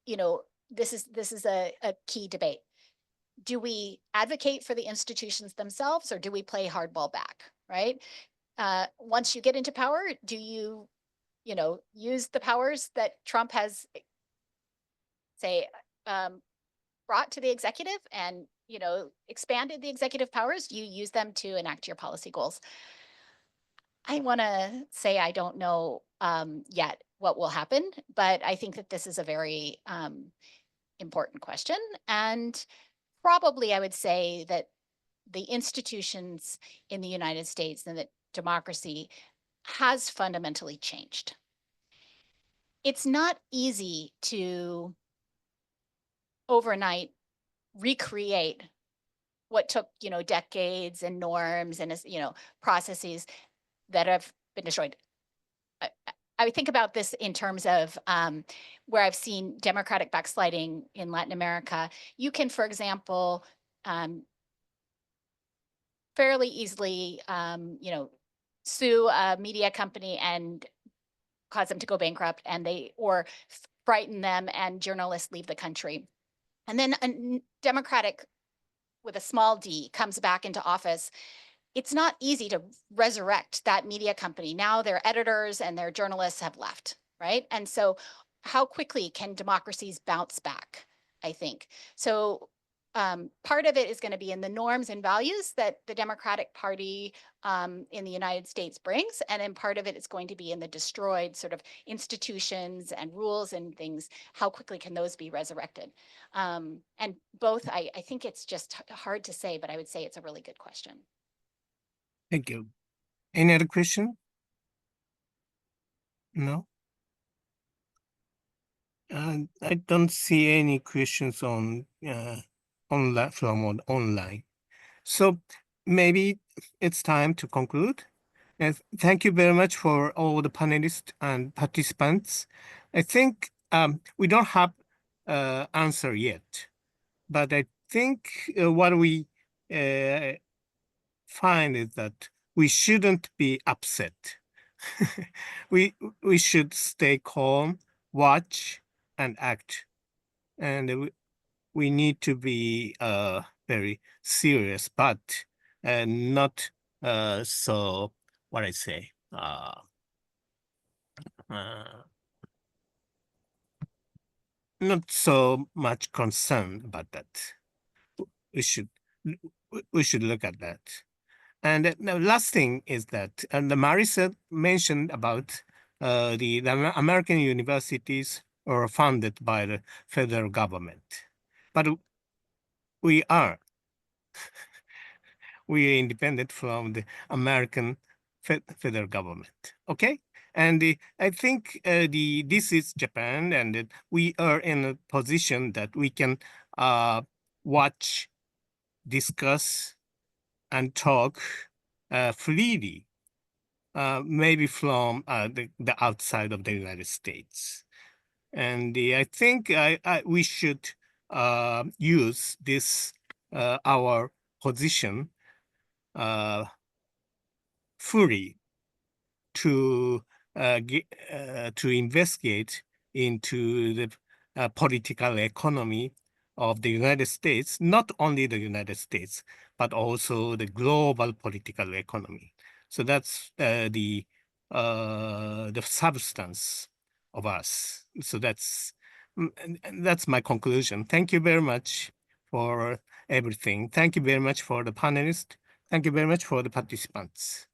You know, this is a key debate. Do we advocate for the institutions themselves, or do we play hardball back, right? Once you get into power, do you use the powers that Trump has, say, brought to the executive and, expanded the executive powers? Do you use them to enact your policy goals? I want to say I don't know yet what will happen, but I think that this is a very important question. And probably I would say that the institutions in the United States and that democracy has fundamentally changed. It's not easy to overnight recreate what took, decades and norms and, processes that have been destroyed. I would think about this in terms of where I've seen democratic backsliding in Latin America. You can, for example, fairly easily, sue a media company and cause them to go bankrupt, or frighten them and journalists leave the country. And then a Democratic with a small d comes back into office. It's not easy to resurrect that media company. Now their editors and their journalists have left, right? And so how quickly can democracies bounce back, I think? So part of it is going to be in the norms and values that the Democratic Party in the United States brings. And then part of it is going to be in the destroyed sort of institutions and rules and things. How quickly can those be resurrected? And both, I think it's just hard to say, but I would say it's a really good question. Thank you. Any other question? No? I don't see any questions on online. So maybe it's time to conclude. And thank you very much for all the panelists and participants. I think we don't have answer yet, but I think what we find is that we shouldn't be upset. we should stay calm, watch, and act. And we need to be very serious, but not so, what I say, not so much concerned about that. We should look at that. And the last thing is that, and Marissa mentioned about the American universities are funded by the federal government, but we are independent from the American federal government. Okay, and I think this is Japan, and we are in a position that we can watch, discuss, and talk freely, maybe from the outside of the United States. And I think we should use this our position fully to to investigate into the political economy of the United States, not only the United States, but also the global political economy. So that's the substance of us. So that's my conclusion. Thank you very much for everything. Thank you very much for the panelists. Thank you very much for the participants.